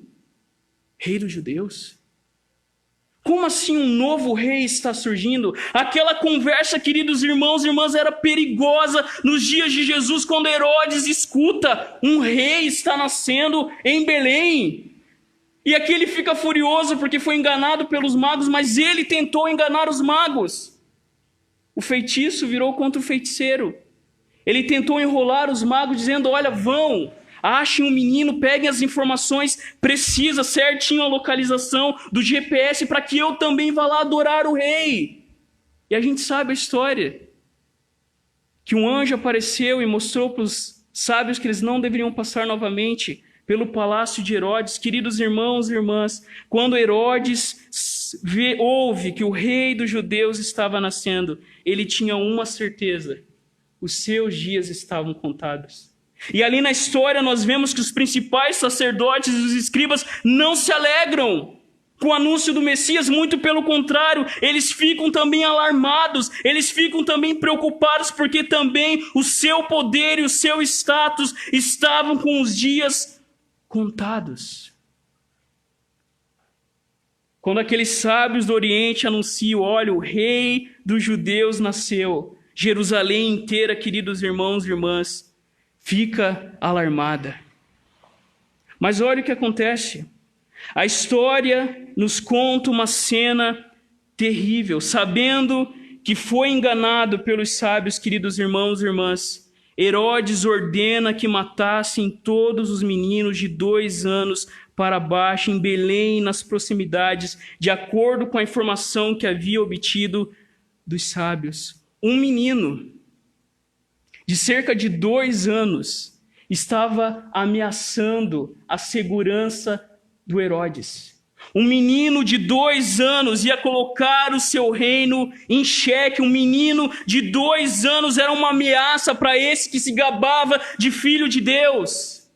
Rei dos judeus? Como assim um novo rei está surgindo? Aquela conversa, queridos irmãos e irmãs, era perigosa nos dias de Jesus, quando Herodes escuta: um rei está nascendo em Belém. E aqui ele fica furioso porque foi enganado pelos magos, mas ele tentou enganar os magos. O feitiço virou contra o feiticeiro. Ele tentou enrolar os magos dizendo: olha, vão, achem um menino, peguem as informações precisas, certinho a localização do GPS, para que eu também vá lá adorar o rei. E a gente sabe a história, que um anjo apareceu e mostrou para os sábios que eles não deveriam passar novamente pelo palácio de Herodes. Queridos irmãos e irmãs, quando Herodes ouve que o rei dos judeus estava nascendo, ele tinha uma certeza: os seus dias estavam contados. E ali na história nós vemos que os principais sacerdotes e os escribas não se alegram com o anúncio do Messias, muito pelo contrário, eles ficam também alarmados, eles ficam também preocupados, porque também o seu poder e o seu status estavam com os dias contados. Quando aqueles sábios do Oriente anunciam: olha, o rei dos judeus nasceu, Jerusalém inteira, queridos irmãos e irmãs, fica alarmada. Mas olha o que acontece. A história nos conta uma cena terrível. Sabendo que foi enganado pelos sábios, queridos irmãos e irmãs, Herodes ordena que matassem todos os meninos de 2 anos para baixo em Belém e nas proximidades, de acordo com a informação que havia obtido dos sábios. Um menino de cerca de 2 anos estava ameaçando a segurança do Herodes. Um menino de 2 anos ia colocar o seu reino em xeque. Um menino de 2 anos era uma ameaça para esse que se gabava de filho de Deus,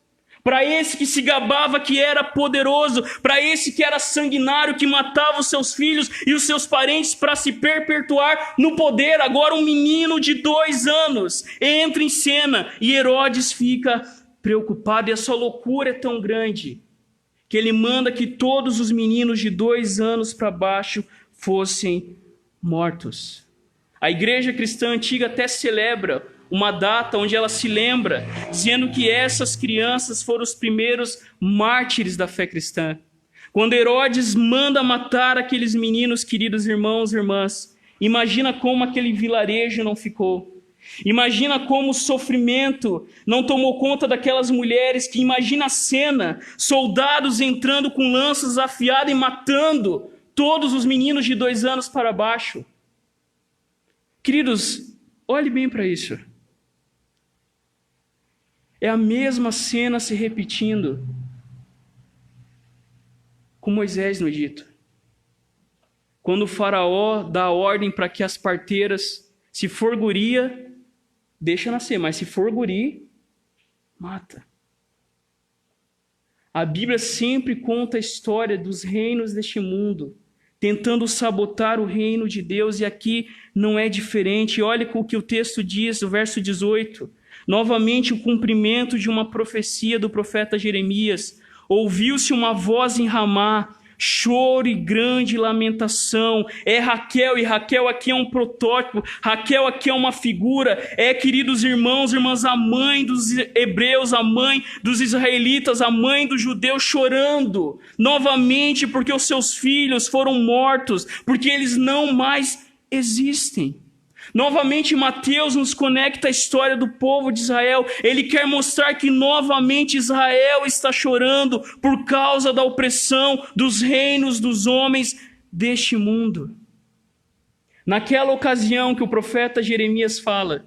para esse que se gabava que era poderoso, para esse que era sanguinário, que matava os seus filhos e os seus parentes para se perpetuar no poder. Agora um menino de 2 anos entra em cena e Herodes fica preocupado, e a sua loucura é tão grande que ele manda que todos os meninos de 2 anos para baixo fossem mortos. A igreja cristã antiga até celebra uma data onde ela se lembra, dizendo que essas crianças foram os primeiros mártires da fé cristã. Quando Herodes manda matar aqueles meninos, queridos irmãos e irmãs, imagina como aquele vilarejo não ficou. Imagina como o sofrimento não tomou conta daquelas mulheres, que imagina a cena, soldados entrando com lanças afiadas e matando todos os meninos de 2 anos para baixo. Queridos, olhe bem para isso. É a mesma cena se repetindo com Moisés no Egito. Quando o faraó dá ordem para que as parteiras, se for guria, deixa nascer, mas se for guri, mata. A Bíblia sempre conta a história dos reinos deste mundo, tentando sabotar o reino de Deus, e aqui não é diferente. Olha o que o texto diz, o verso 18. Novamente o cumprimento de uma profecia do profeta Jeremias. Ouviu-se uma voz em Ramá, choro e grande lamentação. É Raquel, e Raquel aqui é um protótipo, Raquel aqui é uma figura, queridos irmãos e irmãs, a mãe dos hebreus, a mãe dos israelitas, a mãe dos judeus, chorando novamente porque os seus filhos foram mortos, porque eles não mais existem. Novamente Mateus nos conecta a história do povo de Israel. Ele quer mostrar que novamente Israel está chorando por causa da opressão dos reinos dos homens deste mundo. Naquela ocasião que o profeta Jeremias fala,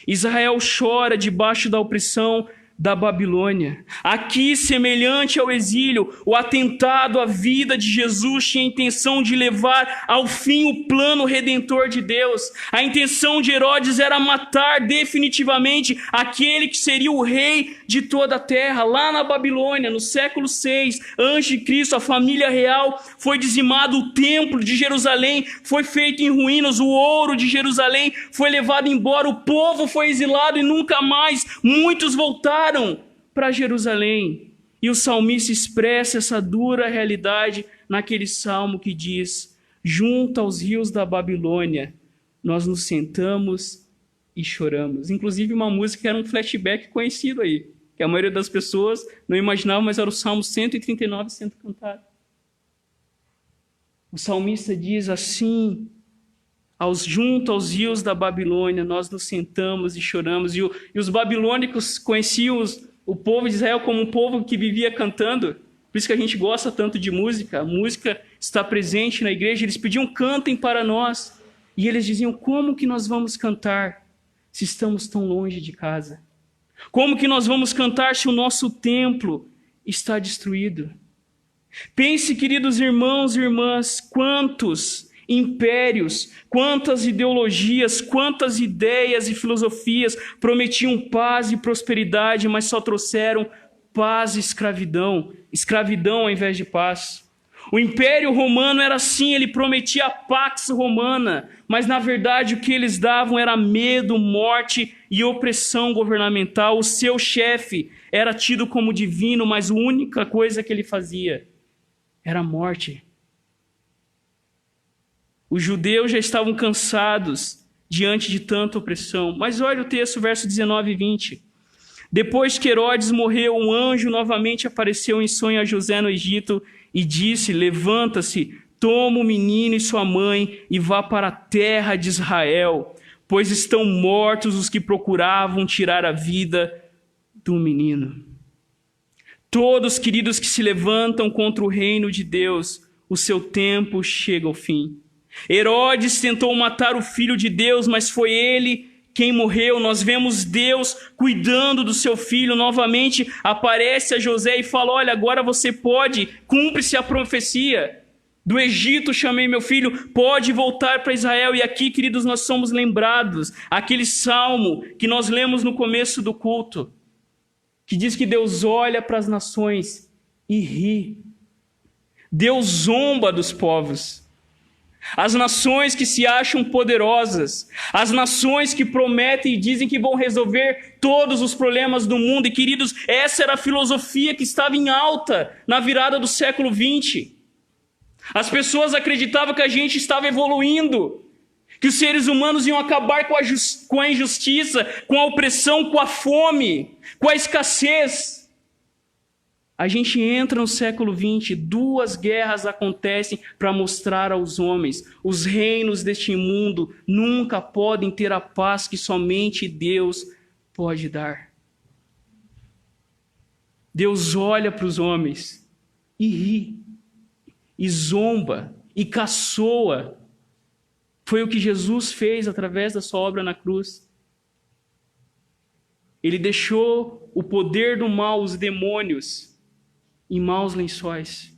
Israel chora debaixo da opressão da Babilônia. Aqui, semelhante ao exílio, o atentado à vida de Jesus tinha a intenção de levar ao fim o plano redentor de Deus. A intenção de Herodes era matar definitivamente aquele que seria o rei de toda a terra. Lá na Babilônia, no século 6 a.C., a família real foi dizimada, o templo de Jerusalém foi feito em ruínas, o ouro de Jerusalém foi levado embora, o povo foi exilado e nunca mais muitos voltaram para Jerusalém. E o salmista expressa essa dura realidade naquele salmo que diz: junto aos rios da Babilônia, nós nos sentamos e choramos. Inclusive uma música que era um flashback conhecido aí, que a maioria das pessoas não imaginava, mas era o Salmo 139 sendo cantado. O salmista diz assim: junto aos rios da Babilônia, nós nos sentamos e choramos. E os babilônicos conheciam o povo de Israel como um povo que vivia cantando. Por isso que a gente gosta tanto de música. A música está presente na igreja. Eles pediam: cantem para nós. E eles diziam: como que nós vamos cantar se estamos tão longe de casa? Como que nós vamos cantar se o nosso templo está destruído? Pense, queridos irmãos e irmãs, quantos impérios, quantas ideologias, quantas ideias e filosofias prometiam paz e prosperidade, mas só trouxeram paz e escravidão, escravidão ao invés de paz. O Império Romano era assim, ele prometia a Pax Romana, mas na verdade o que eles davam era medo, morte e opressão governamental. O seu chefe era tido como divino, mas a única coisa que ele fazia era a morte. Os judeus já estavam cansados diante de tanta opressão. Mas olha o texto, verso 19 e 20. Depois que Herodes morreu, um anjo novamente apareceu em sonho a José no Egito e disse: levanta-se, toma o menino e sua mãe e vá para a terra de Israel, pois estão mortos os que procuravam tirar a vida do menino. Todos, queridos, que se levantam contra o reino de Deus, o seu tempo chega ao fim. Herodes tentou matar o Filho de Deus, mas foi ele quem morreu. Nós vemos Deus cuidando do seu filho. Novamente aparece a José e fala: olha, agora você pode, cumpre-se a profecia. Do Egito chamei meu filho, pode voltar para Israel. E aqui, queridos, nós somos lembrados, aquele salmo que nós lemos no começo do culto, que diz que Deus olha para as nações e ri. Deus zomba dos povos. As nações que se acham poderosas, as nações que prometem e dizem que vão resolver todos os problemas do mundo. E, queridos, essa era a filosofia que estava em alta na virada do século XX. As pessoas acreditavam que a gente estava evoluindo, que os seres humanos iam acabar com a injustiça, com a opressão, com a fome, com a escassez. A gente entra no século XX, 2 guerras acontecem para mostrar aos homens: os reinos deste mundo nunca podem ter a paz que somente Deus pode dar. Deus olha para os homens e ri, e zomba, e caçoa. Foi o que Jesus fez através da sua obra na cruz. Ele deixou o poder do mal, os demônios, em maus lençóis.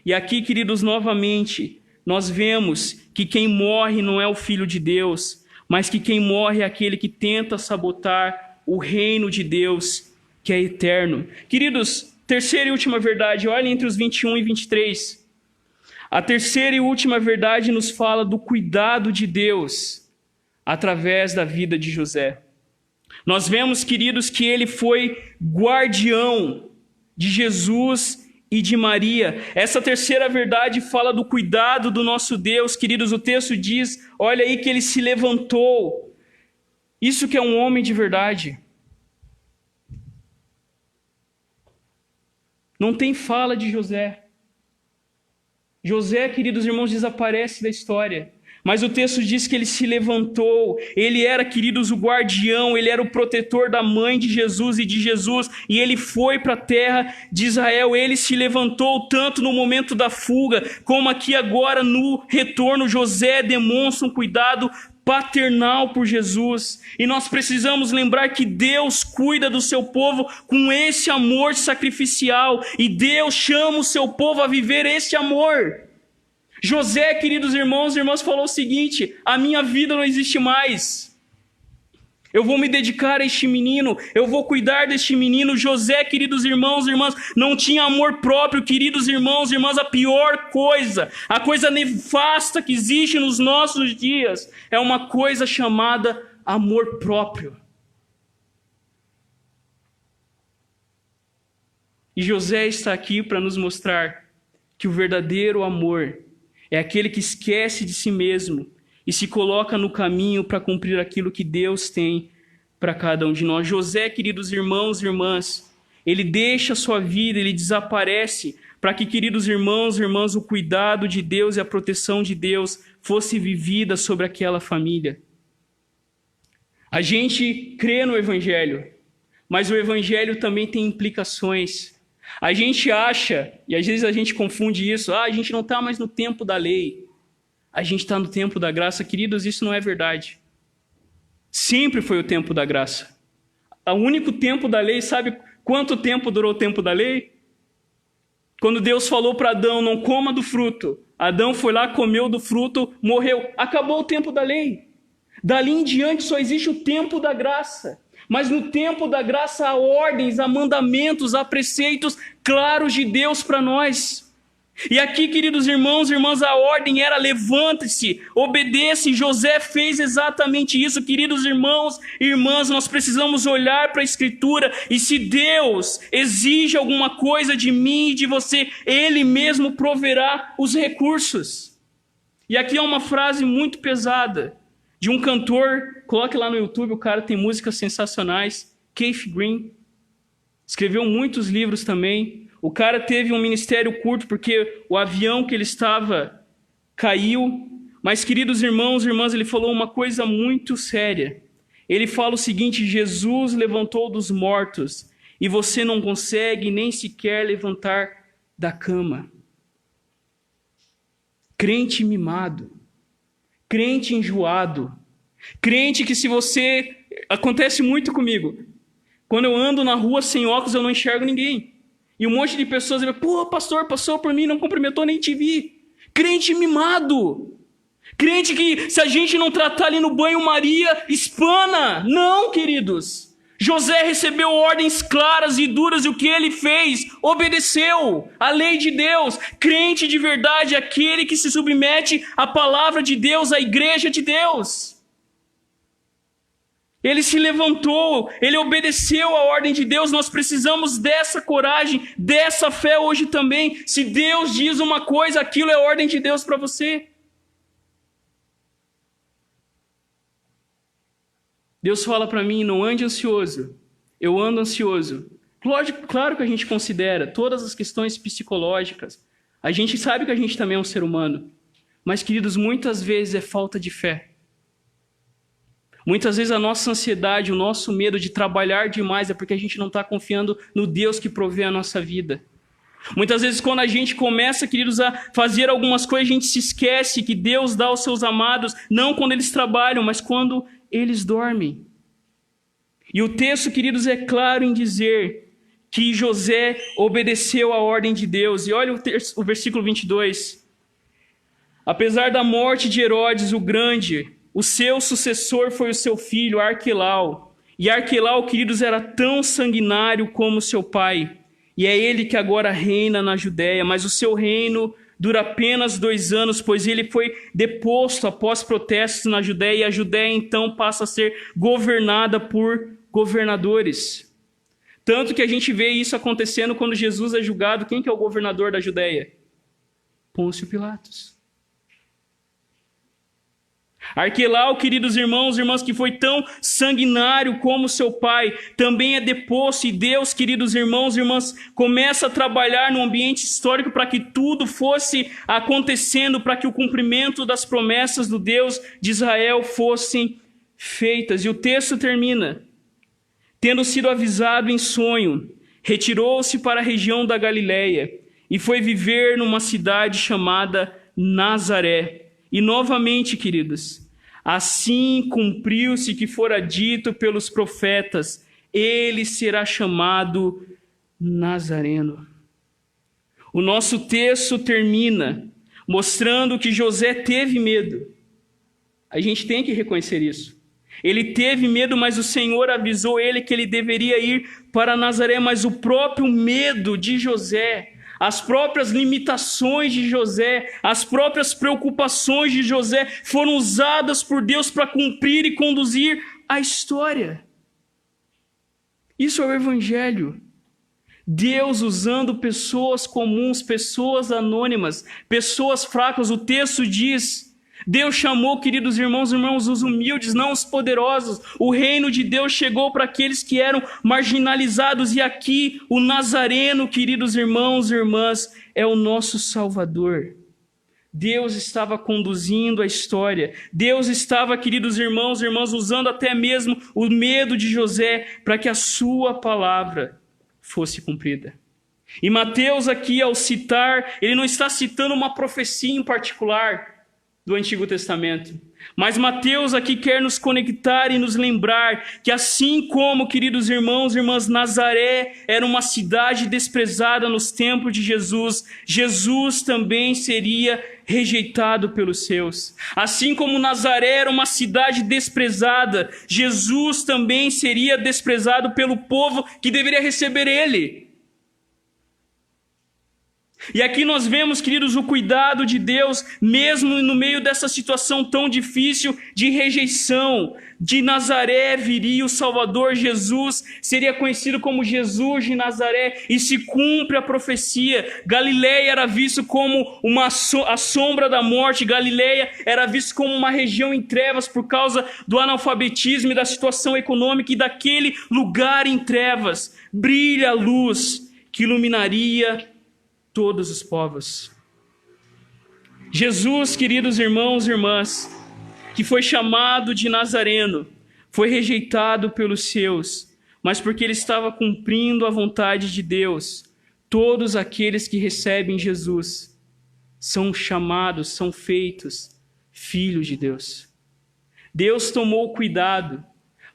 E aqui, queridos, novamente, nós vemos que quem morre não é o Filho de Deus, mas que quem morre é aquele que tenta sabotar o reino de Deus, que é eterno. Queridos, terceira e última verdade, olhem entre os 21 e 23. A terceira e última verdade nos fala do cuidado de Deus através da vida de José. Nós vemos, queridos, que ele foi guardião de Jesus e de Maria. Essa terceira verdade fala do cuidado do nosso Deus. Queridos, o texto diz, olha aí, que ele se levantou. Isso que é um homem de verdade. Não tem fala de José. José, queridos irmãos, desaparece da história. Mas o texto diz que ele se levantou. Ele era, queridos, o guardião, ele era o protetor da mãe de Jesus e de Jesus. E ele foi para a terra de Israel. Ele se levantou tanto no momento da fuga, como aqui agora no retorno. José demonstra um cuidado paternal por Jesus. E nós precisamos lembrar que Deus cuida do seu povo com esse amor sacrificial. E Deus chama o seu povo a viver esse amor. José, queridos irmãos e irmãs, falou o seguinte: a minha vida não existe mais. Eu vou me dedicar a este menino, eu vou cuidar deste menino. José, queridos irmãos e irmãs, não tinha amor próprio. Queridos irmãos e irmãs, a pior coisa, a coisa nefasta que existe nos nossos dias é uma coisa chamada amor próprio. E José está aqui para nos mostrar que o verdadeiro amor é aquele que esquece de si mesmo e se coloca no caminho para cumprir aquilo que Deus tem para cada um de nós. José, queridos irmãos e irmãs, ele deixa a sua vida, ele desaparece para que, queridos irmãos e irmãs, o cuidado de Deus e a proteção de Deus fosse vivida sobre aquela família. A gente crê no Evangelho, mas o Evangelho também tem implicações. A gente acha, e às vezes a gente confunde isso, a gente não está mais no tempo da lei, a gente está no tempo da graça. Queridos, isso não é verdade. Sempre foi o tempo da graça. O único tempo da lei, sabe quanto tempo durou o tempo da lei? Quando Deus falou para Adão, não coma do fruto, Adão foi lá, comeu do fruto, morreu. Acabou o tempo da lei. Dali em diante só existe o tempo da graça. Mas no tempo da graça há ordens, há mandamentos, há preceitos claros de Deus para nós. E aqui, queridos irmãos e irmãs, a ordem era: levante-se, obedeça, e José fez exatamente isso. Queridos irmãos e irmãs, nós precisamos olhar para a Escritura, e se Deus exige alguma coisa de mim e de você, Ele mesmo proverá os recursos. E aqui é uma frase muito pesada, de um cantor, coloque lá no YouTube, o cara tem músicas sensacionais, Keith Green, escreveu muitos livros também. O cara teve um ministério curto porque o avião que ele estava caiu. Mas, queridos irmãos e irmãs, ele falou uma coisa muito séria. Ele fala o seguinte: Jesus levantou dos mortos e você não consegue nem sequer levantar da cama. Crente mimado, crente enjoado, crente que se você... Acontece muito comigo. Quando eu ando na rua sem óculos, eu não enxergo ninguém. E um monte de pessoas dizem: pô, pastor, passou por mim, não cumprimentou, nem te vi. Crente mimado. Crente que, se a gente não tratar ali no banho-maria, espana. Não, queridos. José recebeu ordens claras e duras, e o que ele fez? Obedeceu à lei de Deus. Crente de verdade é aquele que se submete à palavra de Deus, à igreja de Deus. Ele se levantou, ele obedeceu à ordem de Deus. Nós precisamos dessa coragem, dessa fé hoje também. Se Deus diz uma coisa, aquilo é ordem de Deus para você. Deus fala para mim: não ande ansioso. Eu ando ansioso. Claro que a gente considera todas as questões psicológicas. A gente sabe que a gente também é um ser humano. Mas, queridos, muitas vezes é falta de fé. Muitas vezes a nossa ansiedade, o nosso medo de trabalhar demais é porque a gente não está confiando no Deus que provê a nossa vida. Muitas vezes quando a gente começa, queridos, a fazer algumas coisas, a gente se esquece que Deus dá aos seus amados, não quando eles trabalham, mas quando eles dormem. E o texto, queridos, é claro em dizer que José obedeceu à ordem de Deus. E olha o versículo 22. Apesar da morte de Herodes o Grande, o seu sucessor foi o seu filho Arquelau. E Arquelau, queridos, era tão sanguinário como seu pai. E é ele que agora reina na Judéia, mas o seu reino dura apenas 2 anos, pois ele foi deposto após protestos na Judéia, e a Judéia então passa a ser governada por governadores. Tanto que a gente vê isso acontecendo quando Jesus é julgado. Quem que é o governador da Judéia? Pôncio Pilatos. Arquelau, queridos irmãos e irmãs, que foi tão sanguinário como seu pai, também é deposto, e Deus, queridos irmãos e irmãs, começa a trabalhar no ambiente histórico para que tudo fosse acontecendo, para que o cumprimento das promessas do Deus de Israel fossem feitas. E o texto termina: tendo sido avisado em sonho, retirou-se para a região da Galileia e foi viver numa cidade chamada Nazaré. E novamente, queridos, assim cumpriu-se que fora dito pelos profetas: ele será chamado Nazareno. O nosso texto termina mostrando que José teve medo. A gente tem que reconhecer isso. Ele teve medo, mas o Senhor avisou ele que ele deveria ir para Nazaré. Mas o próprio medo de José, as próprias limitações de José, as próprias preocupações de José foram usadas por Deus para cumprir e conduzir a história. Isso é o Evangelho. Deus usando pessoas comuns, pessoas anônimas, pessoas fracas. O texto diz, Deus chamou, queridos irmãos, os humildes, não os poderosos. O reino de Deus chegou para aqueles que eram marginalizados. E aqui o Nazareno, queridos irmãos e irmãs, é o nosso Salvador. Deus estava conduzindo a história. Deus estava, queridos irmãos e irmãs, usando até mesmo o medo de José para que a sua palavra fosse cumprida. E Mateus aqui, ao citar, ele não está citando uma profecia em particular do Antigo Testamento. Mas Mateus aqui quer nos conectar e nos lembrar que assim como, queridos irmãos e irmãs, Nazaré era uma cidade desprezada nos tempos de Jesus, Jesus também seria rejeitado pelos seus. Assim como Nazaré era uma cidade desprezada, Jesus também seria desprezado pelo povo que deveria receber ele. E aqui nós vemos, queridos, o cuidado de Deus, mesmo no meio dessa situação tão difícil de rejeição. De Nazaré viria o Salvador, Jesus seria conhecido como Jesus de Nazaré, e se cumpre a profecia. Galileia era visto como a sombra da morte, Galileia era visto como uma região em trevas por causa do analfabetismo e da situação econômica, e daquele lugar em trevas brilha a luz que iluminaria todos os povos. Jesus, queridos irmãos e irmãs, que foi chamado de Nazareno, foi rejeitado pelos seus, mas porque ele estava cumprindo a vontade de Deus, todos aqueles que recebem Jesus são chamados, são feitos filhos de Deus. Deus tomou cuidado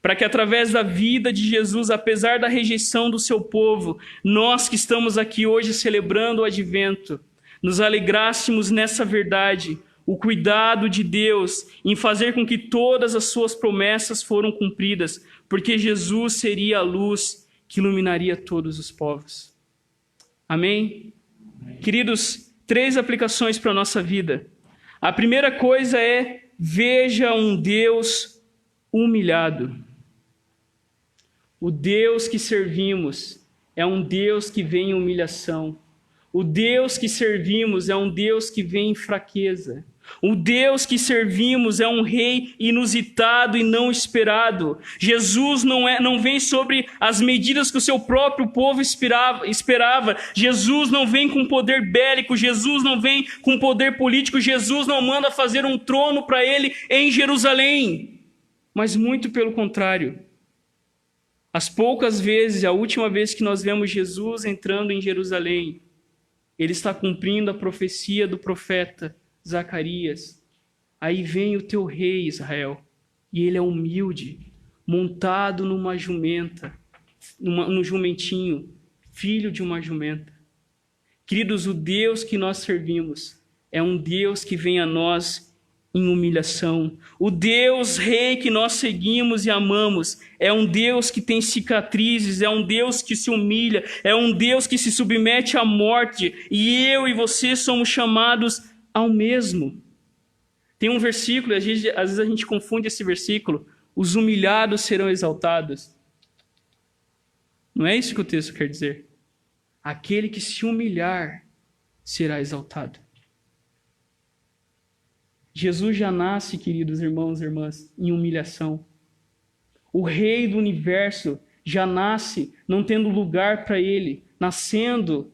para que através da vida de Jesus, apesar da rejeição do seu povo, nós que estamos aqui hoje celebrando o Advento, nos alegrássemos nessa verdade, o cuidado de Deus em fazer com que todas as suas promessas foram cumpridas, porque Jesus seria a luz que iluminaria todos os povos. Amém? Amém. Queridos, 3 aplicações para a nossa vida. A primeira coisa é, veja um Deus humilhado. O Deus que servimos é um Deus que vem em humilhação. O Deus que servimos é um Deus que vem em fraqueza. O Deus que servimos é um rei inusitado e não esperado. Jesus não vem sobre as medidas que o seu próprio povo esperava. Jesus não vem com poder bélico. Jesus não vem com poder político. Jesus não manda fazer um trono para ele em Jerusalém. Mas muito pelo contrário. As poucas vezes, a última vez que nós vemos Jesus entrando em Jerusalém, ele está cumprindo a profecia do profeta Zacarias. Aí vem o teu rei, Israel, e ele é humilde, montado numa jumenta, num jumentinho, filho de uma jumenta. Queridos, o Deus que nós servimos é um Deus que vem a nós em humilhação. O Deus Rei que nós seguimos e amamos é um Deus que tem cicatrizes, é um Deus que se humilha, é um Deus que se submete à morte, e eu e você somos chamados ao mesmo. Tem um versículo, às vezes a gente confunde esse versículo, os humilhados serão exaltados. Não é isso que o texto quer dizer. Aquele que se humilhar será exaltado. Jesus já nasce, queridos irmãos e irmãs, em humilhação. O Rei do Universo já nasce não tendo lugar para ele, nascendo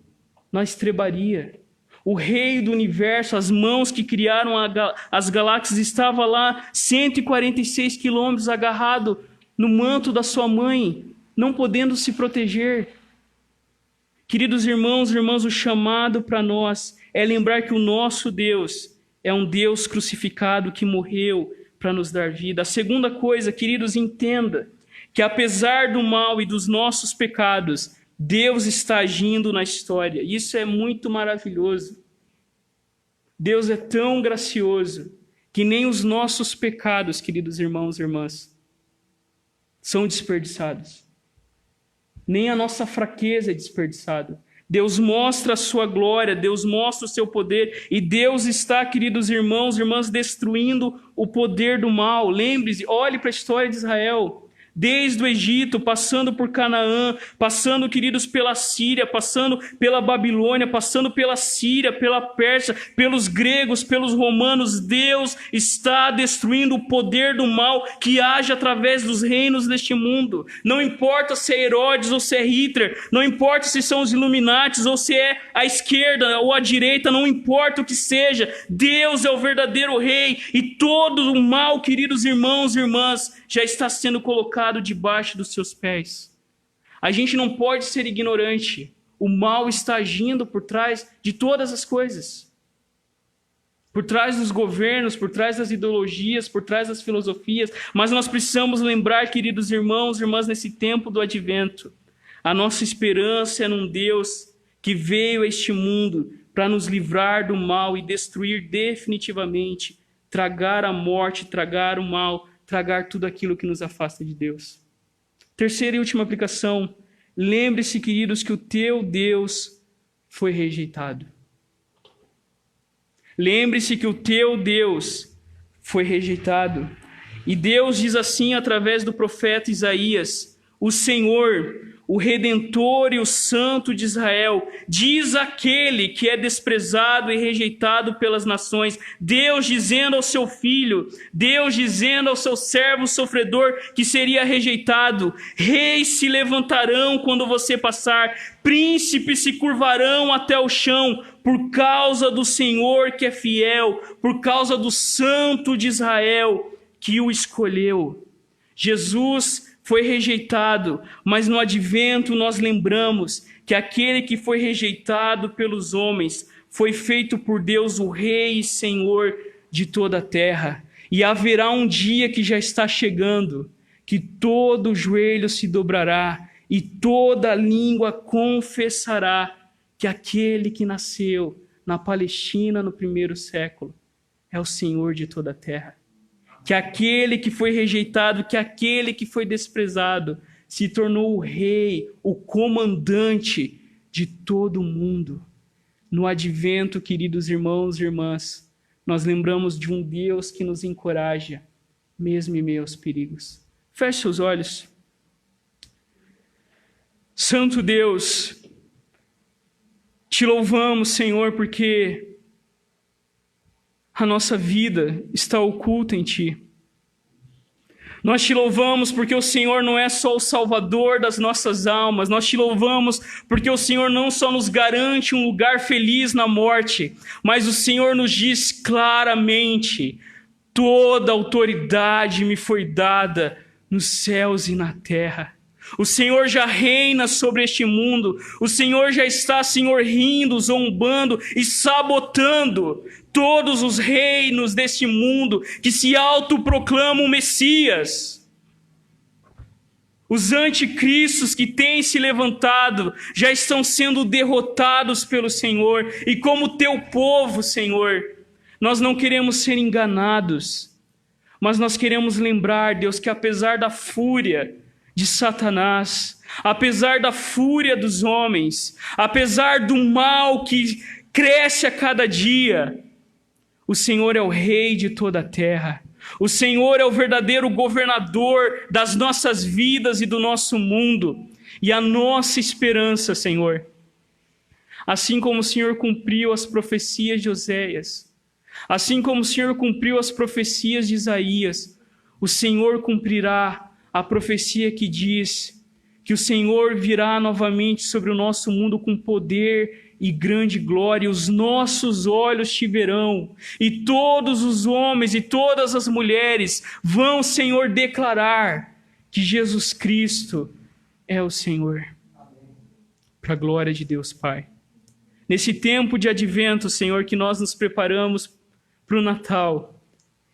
na estrebaria. O Rei do Universo, as mãos que criaram as galáxias, estava lá 146 quilômetros agarrado no manto da sua mãe, não podendo se proteger. Queridos irmãos e irmãs, o chamado para nós é lembrar que o nosso Deus é um Deus crucificado que morreu para nos dar vida. A segunda coisa, queridos, entenda que apesar do mal e dos nossos pecados, Deus está agindo na história. Isso é muito maravilhoso. Deus é tão gracioso que nem os nossos pecados, queridos irmãos e irmãs, são desperdiçados. Nem a nossa fraqueza é desperdiçada. Deus mostra a sua glória, Deus mostra o seu poder, e Deus está, queridos irmãos e irmãs, destruindo o poder do mal. Lembre-se, olhe para a história de Israel. desde o Egito, passando por Canaã, passando, queridos, pela Síria, passando pela Babilônia, passando pela Síria, pela Pérsia, pelos gregos, pelos romanos. Deus está destruindo o poder do mal que age através dos reinos deste mundo. Não importa se é Herodes ou se é Hitler, não importa se são os Illuminatis ou se é a esquerda ou a direita, não importa o que seja, Deus é o verdadeiro rei, e todo o mal, queridos irmãos e irmãs, já está sendo colocado debaixo dos seus pés. A gente não pode ser ignorante. O mal está agindo por trás de todas as coisas. Por trás dos governos, por trás das ideologias, por trás das filosofias. Mas nós precisamos lembrar, queridos irmãos e irmãs, nesse tempo do advento, a nossa esperança é num Deus que veio a este mundo para nos livrar do mal e destruir definitivamente, tragar a morte, tragar o mal, tragar tudo aquilo que nos afasta de Deus. Terceira e última aplicação: lembre-se, queridos, que o teu Deus foi rejeitado. Lembre-se que o teu Deus foi rejeitado. E Deus diz assim através do profeta Isaías: o Senhor, o Redentor e o Santo de Israel, diz aquele que é desprezado e rejeitado pelas nações. Deus dizendo ao seu filho, Deus dizendo ao seu servo sofredor que seria rejeitado: reis se levantarão quando você passar, príncipes se curvarão até o chão, por causa do Senhor que é fiel, por causa do Santo de Israel que o escolheu. Jesus foi rejeitado, mas no advento nós lembramos que aquele que foi rejeitado pelos homens foi feito por Deus o Rei e Senhor de toda a terra. E haverá um dia que já está chegando, que todo joelho se dobrará e toda língua confessará que aquele que nasceu na Palestina no primeiro século é o Senhor de toda a terra. Que aquele que foi rejeitado, que aquele que foi desprezado, se tornou o rei, o comandante de todo o mundo. No advento, queridos irmãos e irmãs, nós lembramos de um Deus que nos encoraja, mesmo em meio aos perigos. Feche seus olhos. Santo Deus, te louvamos, Senhor, porque a nossa vida está oculta em Ti. Nós te louvamos porque o Senhor não é só o Salvador das nossas almas. Nós te louvamos porque o Senhor não só nos garante um lugar feliz na morte, mas o Senhor nos diz claramente: toda autoridade me foi dada nos céus e na terra. O Senhor já reina sobre este mundo. O Senhor já está, Senhor, rindo, zombando e sabotando todos os reinos deste mundo que se autoproclamam Messias. Os anticristos que têm se levantado já estão sendo derrotados pelo Senhor. E como teu povo, Senhor, nós não queremos ser enganados, mas nós queremos lembrar, Deus, que apesar da fúria de Satanás, apesar da fúria dos homens, apesar do mal que cresce a cada dia, o Senhor é o Rei de toda a terra. O Senhor é o verdadeiro governador das nossas vidas e do nosso mundo. E a nossa esperança, Senhor, assim como o Senhor cumpriu as profecias de Oséias, assim como o Senhor cumpriu as profecias de Isaías, o Senhor cumprirá a profecia que diz que o Senhor virá novamente sobre o nosso mundo com poder e grande glória. Os nossos olhos te verão, e todos os homens e todas as mulheres vão, Senhor, declarar que Jesus Cristo é o Senhor. Para a glória de Deus Pai. Nesse tempo de advento, Senhor, que nós nos preparamos para o Natal,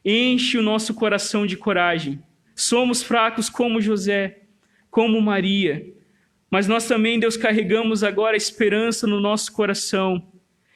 enche o nosso coração de coragem. Somos fracos como José, como Maria, mas nós também, Deus, carregamos agora a esperança no nosso coração.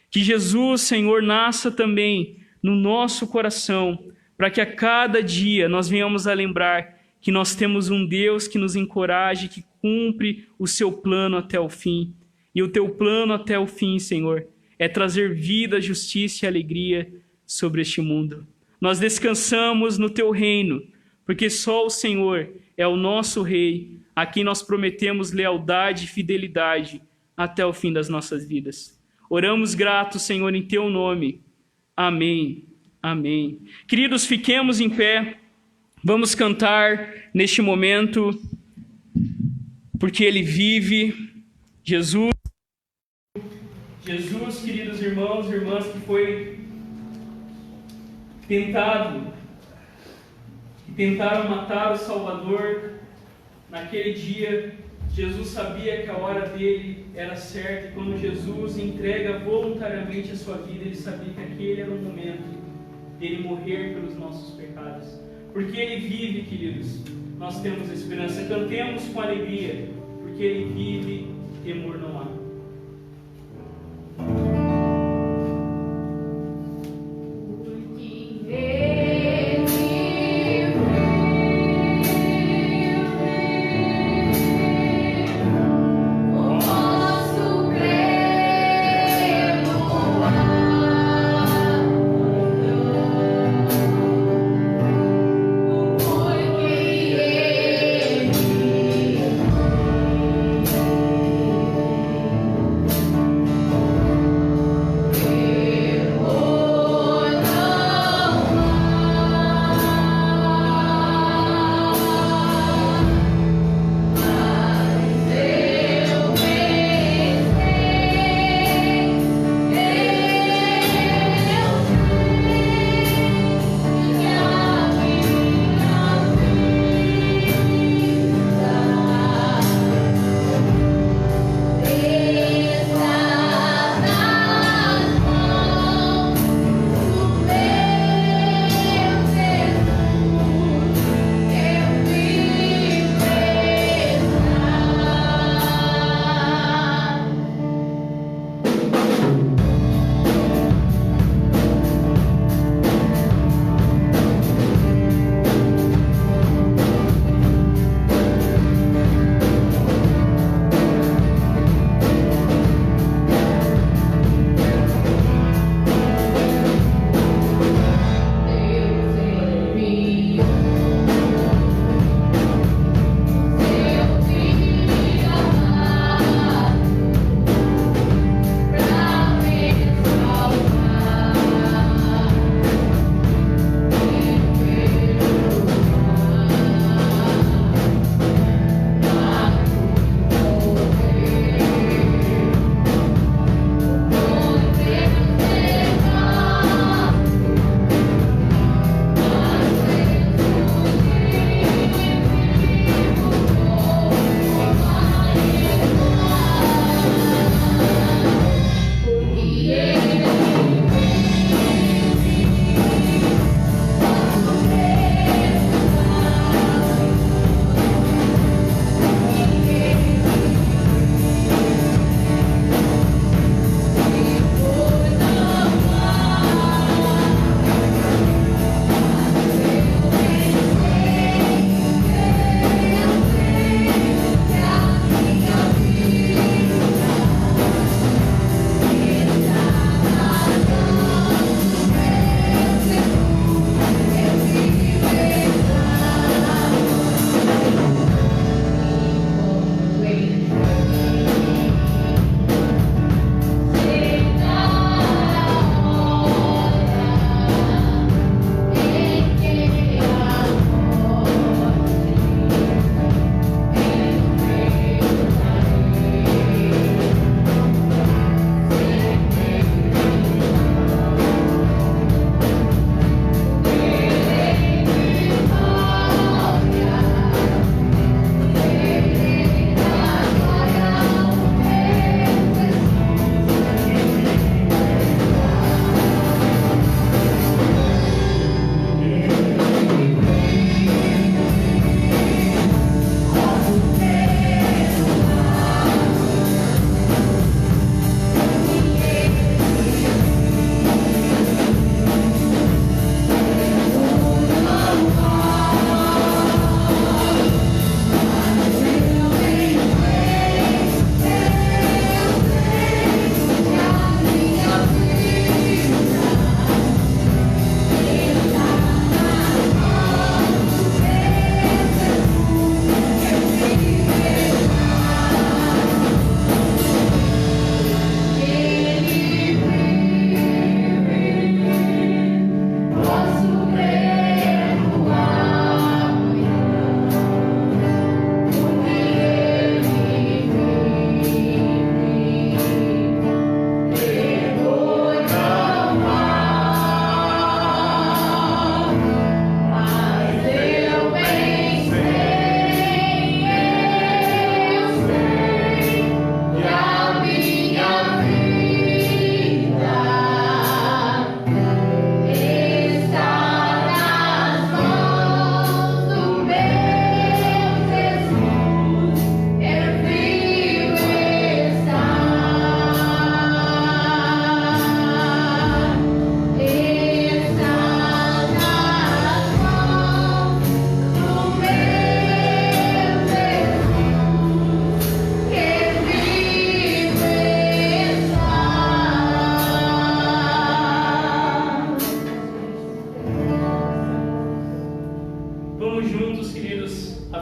Que Jesus, Senhor, nasça também no nosso coração, para que a cada dia nós venhamos a lembrar que nós temos um Deus que nos encoraja, que cumpre o seu plano até o fim. E o teu plano até o fim, Senhor, é trazer vida, justiça e alegria sobre este mundo. Nós descansamos no teu reino, porque só o Senhor é o nosso Rei, a quem nós prometemos lealdade e fidelidade até o fim das nossas vidas. Oramos gratos, Senhor, em Teu nome. Amém. Amém. Queridos, fiquemos em pé. Vamos cantar neste momento, porque Ele vive. Jesus, queridos irmãos e irmãs, que foi tentaram matar o Salvador. Naquele dia, Jesus sabia que a hora dele era certa, e quando Jesus entrega voluntariamente a sua vida, ele sabia que aquele era o momento dele morrer pelos nossos pecados. Porque Ele vive, queridos, nós temos esperança. Cantemos com alegria, porque Ele vive, temor não há.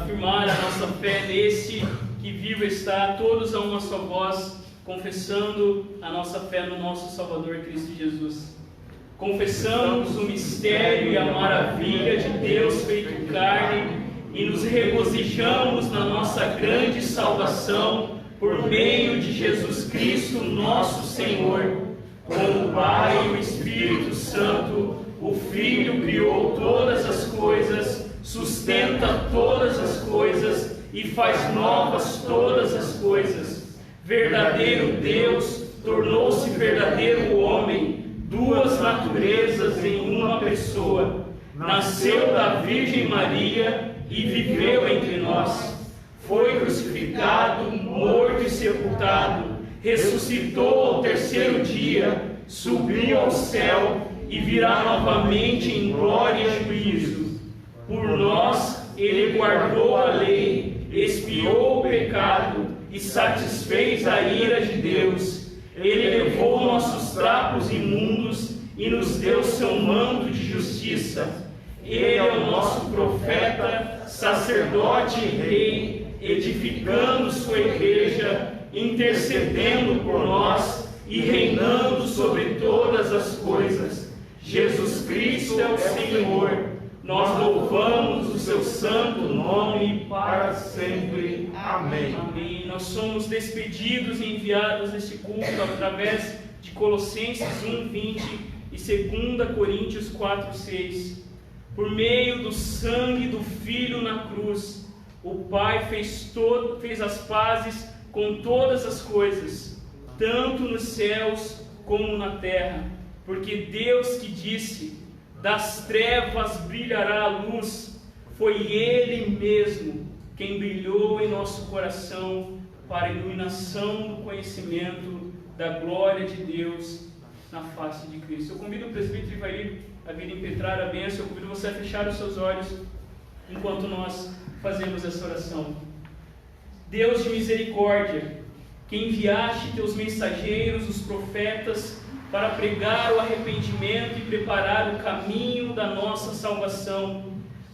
afirmar a nossa fé nesse que vivo está, todos a uma só voz, confessando a nossa fé no nosso Salvador Cristo Jesus. Confessamos o mistério e a maravilha de Deus feito carne e nos regozijamos na nossa grande salvação por meio de Jesus Cristo, nosso Senhor. Com o Pai e o Espírito Santo, o Filho criou todas as coisas, sustenta todas as coisas e faz novas todas as coisas. Verdadeiro Deus tornou-se verdadeiro homem, duas naturezas em uma pessoa. Nasceu da Virgem Maria e viveu entre nós. Foi crucificado, morto e sepultado, ressuscitou ao terceiro dia, subiu ao céu e virá novamente em glória e juízo. Por nós ele guardou a lei, expiou o pecado e satisfez a ira de Deus. Ele levou nossos trapos imundos e nos deu seu manto de justiça. Ele é o nosso profeta, sacerdote e rei, edificando sua igreja, intercedendo por nós e reinando sobre todas as coisas. Jesus Cristo é o Senhor. Nós louvamos o seu santo nome para sempre. Amém. Amém. Nós somos despedidos e enviados neste culto através de Colossenses 1:20 e 2 Coríntios 4:6. Por meio do sangue do Filho na cruz, o Pai fez as pazes com todas as coisas, tanto nos céus como na terra, porque Deus que disse: das trevas brilhará a luz, foi Ele mesmo quem brilhou em nosso coração para a iluminação do conhecimento da glória de Deus na face de Cristo. Eu convido o presbítero Ivair a vir impetrar a bênção. Eu convido você a fechar os seus olhos enquanto nós fazemos essa oração. Deus de misericórdia, que enviaste teus mensageiros, os profetas, para pregar o arrependimento e preparar o caminho da nossa salvação,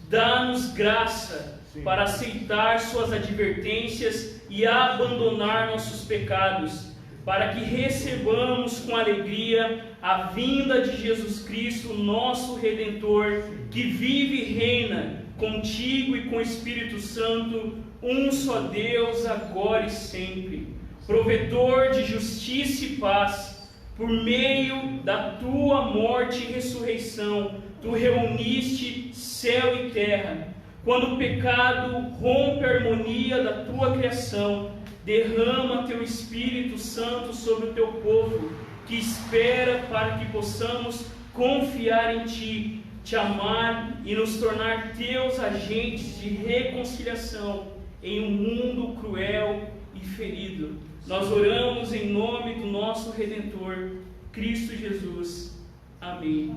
dá-nos graça para aceitar suas advertências e abandonar nossos pecados, para que recebamos com alegria a vinda de Jesus Cristo, nosso Redentor, que vive e reina contigo e com o Espírito Santo, um só Deus, agora e sempre. Provedor de justiça e paz, por meio da tua morte e ressurreição, tu reuniste céu e terra. Quando o pecado rompe a harmonia da tua criação, derrama teu Espírito Santo sobre o teu povo, que espera para que possamos confiar em ti, te amar e nos tornar teus agentes de reconciliação em um mundo cruel e ferido. Nós oramos em nome do nosso Redentor, Cristo Jesus. Amém.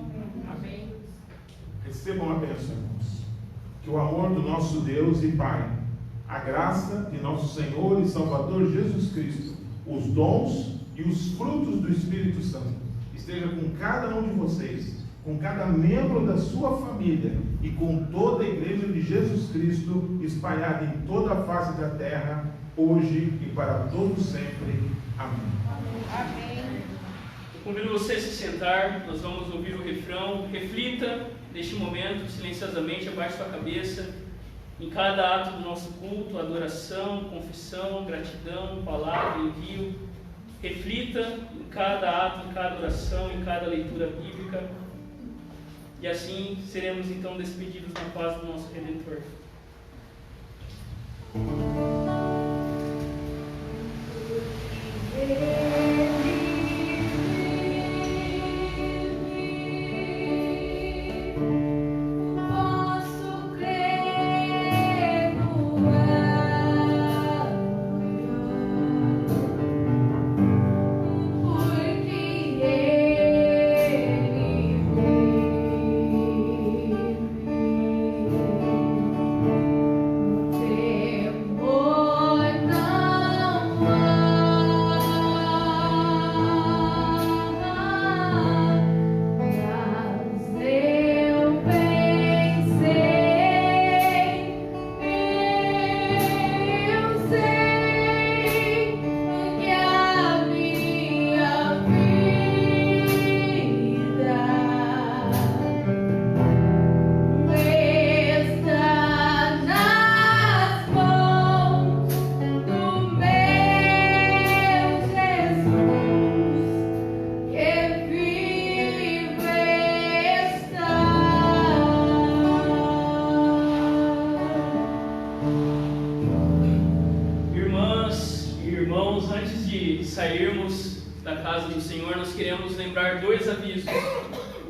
Amém. Recebam a bênção, irmãos. Que o amor do nosso Deus e Pai, a graça de nosso Senhor e Salvador Jesus Cristo, os dons e os frutos do Espírito Santo esteja com cada um de vocês, com cada membro da sua família e com toda a igreja de Jesus Cristo espalhada em toda a face da terra, hoje e para todos sempre. Amém. Amém. Eu convido você a se sentar, nós vamos ouvir o refrão. Reflita neste momento, silenciosamente, abaixe sua cabeça, em cada ato do nosso culto, adoração, confissão, gratidão, palavra, envio. Reflita em cada ato, em cada oração, em cada leitura bíblica. E assim seremos então despedidos na paz do nosso Redentor. Temor não há. paz do Senhor, nós queremos lembrar 2 avisos.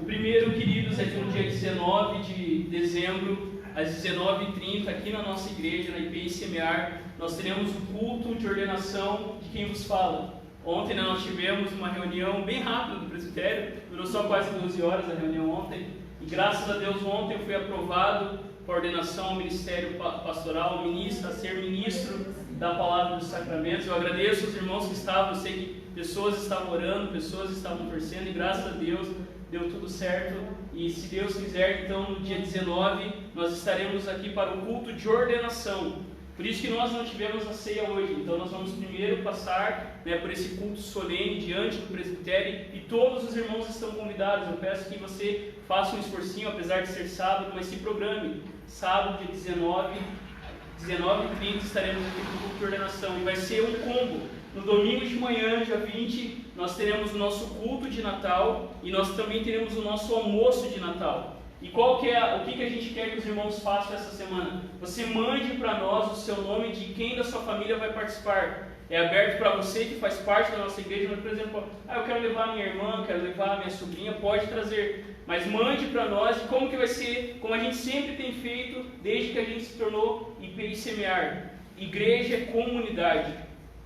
O primeiro, queridos, é que no dia 19 de dezembro, às 19h30, aqui na nossa igreja, na IPI Semear, nós teremos o culto de ordenação de quem vos fala. Ontem nós tivemos uma reunião bem rápida do presbitério, durou só quase 12 horas a reunião ontem, e graças a Deus ontem eu fui aprovado para a ordenação ao ministério pastoral, a ser ministro da palavra dos sacramentos. Eu agradeço os irmãos que estavam, eu sei que pessoas estavam orando, pessoas estavam torcendo, e graças a Deus deu tudo certo. E se Deus quiser, então no dia 19 nós estaremos aqui para o culto de ordenação. Por isso que nós não tivemos a ceia hoje. Então nós vamos primeiro passar, por esse culto solene diante do presbitério, e todos os irmãos estão convidados. Eu peço que você faça um esforcinho, apesar de ser sábado, mas se programe. Sábado, dia 19h30, estaremos aqui no culto de ordenação, e vai ser um combo. No domingo de manhã, dia 20, nós teremos o nosso culto de Natal, e nós também teremos o nosso almoço de Natal. E o que a gente quer que os irmãos façam essa semana? Você mande para nós o seu nome de quem da sua família vai participar. É aberto para você que faz parte da nossa igreja, mas, por exemplo, eu quero levar minha irmã, quero levar minha sobrinha, pode trazer. Mas mande para nós e como que vai ser, como a gente sempre tem feito desde que a gente se tornou IPI Semear. Igreja é comunidade.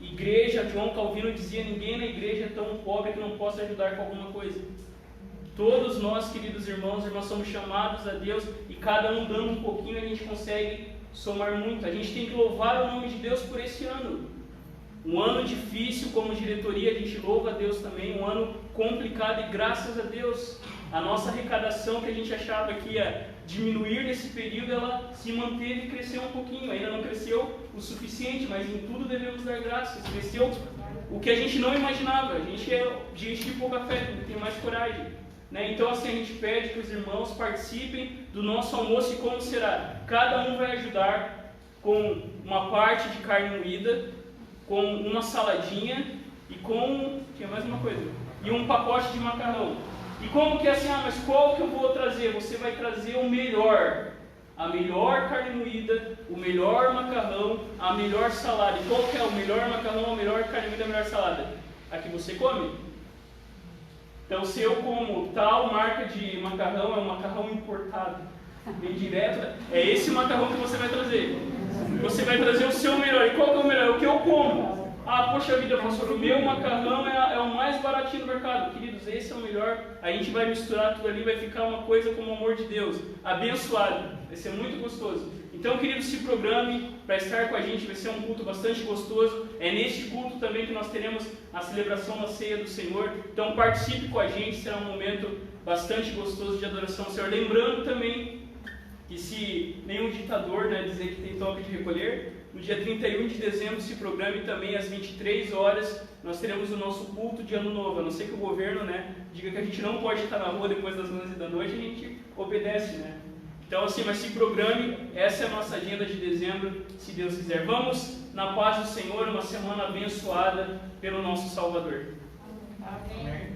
Igreja, João Calvino dizia, ninguém na igreja é tão pobre que não possa ajudar com alguma coisa. Todos nós, queridos irmãos, somos chamados a Deus, e cada um dando um pouquinho a gente consegue somar muito. A gente tem que louvar o nome de Deus por esse ano. Um ano difícil como diretoria, a gente louva a Deus também. Um ano complicado, e graças a Deus, a nossa arrecadação que a gente achava que ia diminuir nesse período, ela se manteve e cresceu um pouquinho. Ainda não cresceu o suficiente, mas em tudo devemos dar graças. Cresceu o que a gente não imaginava. A gente é gente de pouca fé, tem mais coragem. Então assim a gente pede que os irmãos participem do nosso almoço. E como será? Cada um vai ajudar com uma parte de carne moída, com uma saladinha e com... tinha mais uma coisa. E um pacote de macarrão. E como que é assim? Mas qual que eu vou trazer? Você vai trazer o melhor. A melhor carne moída, o melhor macarrão, a melhor salada. E qual que é o melhor macarrão, a melhor carne moída, a melhor salada? A que você come. Então, se eu como tal marca de macarrão, é um macarrão importado, bem direto, é esse macarrão que você vai trazer. Você vai trazer o seu melhor. E qual que é o melhor? É o que eu como. Poxa vida, pastor, o meu macarrão é o mais baratinho do mercado. Queridos, esse é o melhor. A gente vai misturar tudo ali, vai ficar uma coisa como o amor de Deus, abençoado. Vai ser muito gostoso. Então, queridos, se programe para estar com a gente, vai ser um culto bastante gostoso. É neste culto também que nós teremos a celebração da ceia do Senhor. Então, participe com a gente, será um momento bastante gostoso de adoração ao Senhor. Lembrando também que, se nenhum ditador dizer que tem toque de recolher, no dia 31 de dezembro se programe também às 23 horas, nós teremos o nosso culto de Ano Novo. A não ser que o governo diga que a gente não pode estar na rua depois das 11 da noite, a gente obedece, Então assim, mas se programe, essa é a nossa agenda de dezembro, se Deus quiser. Vamos na paz do Senhor, uma semana abençoada pelo nosso Salvador. Amém.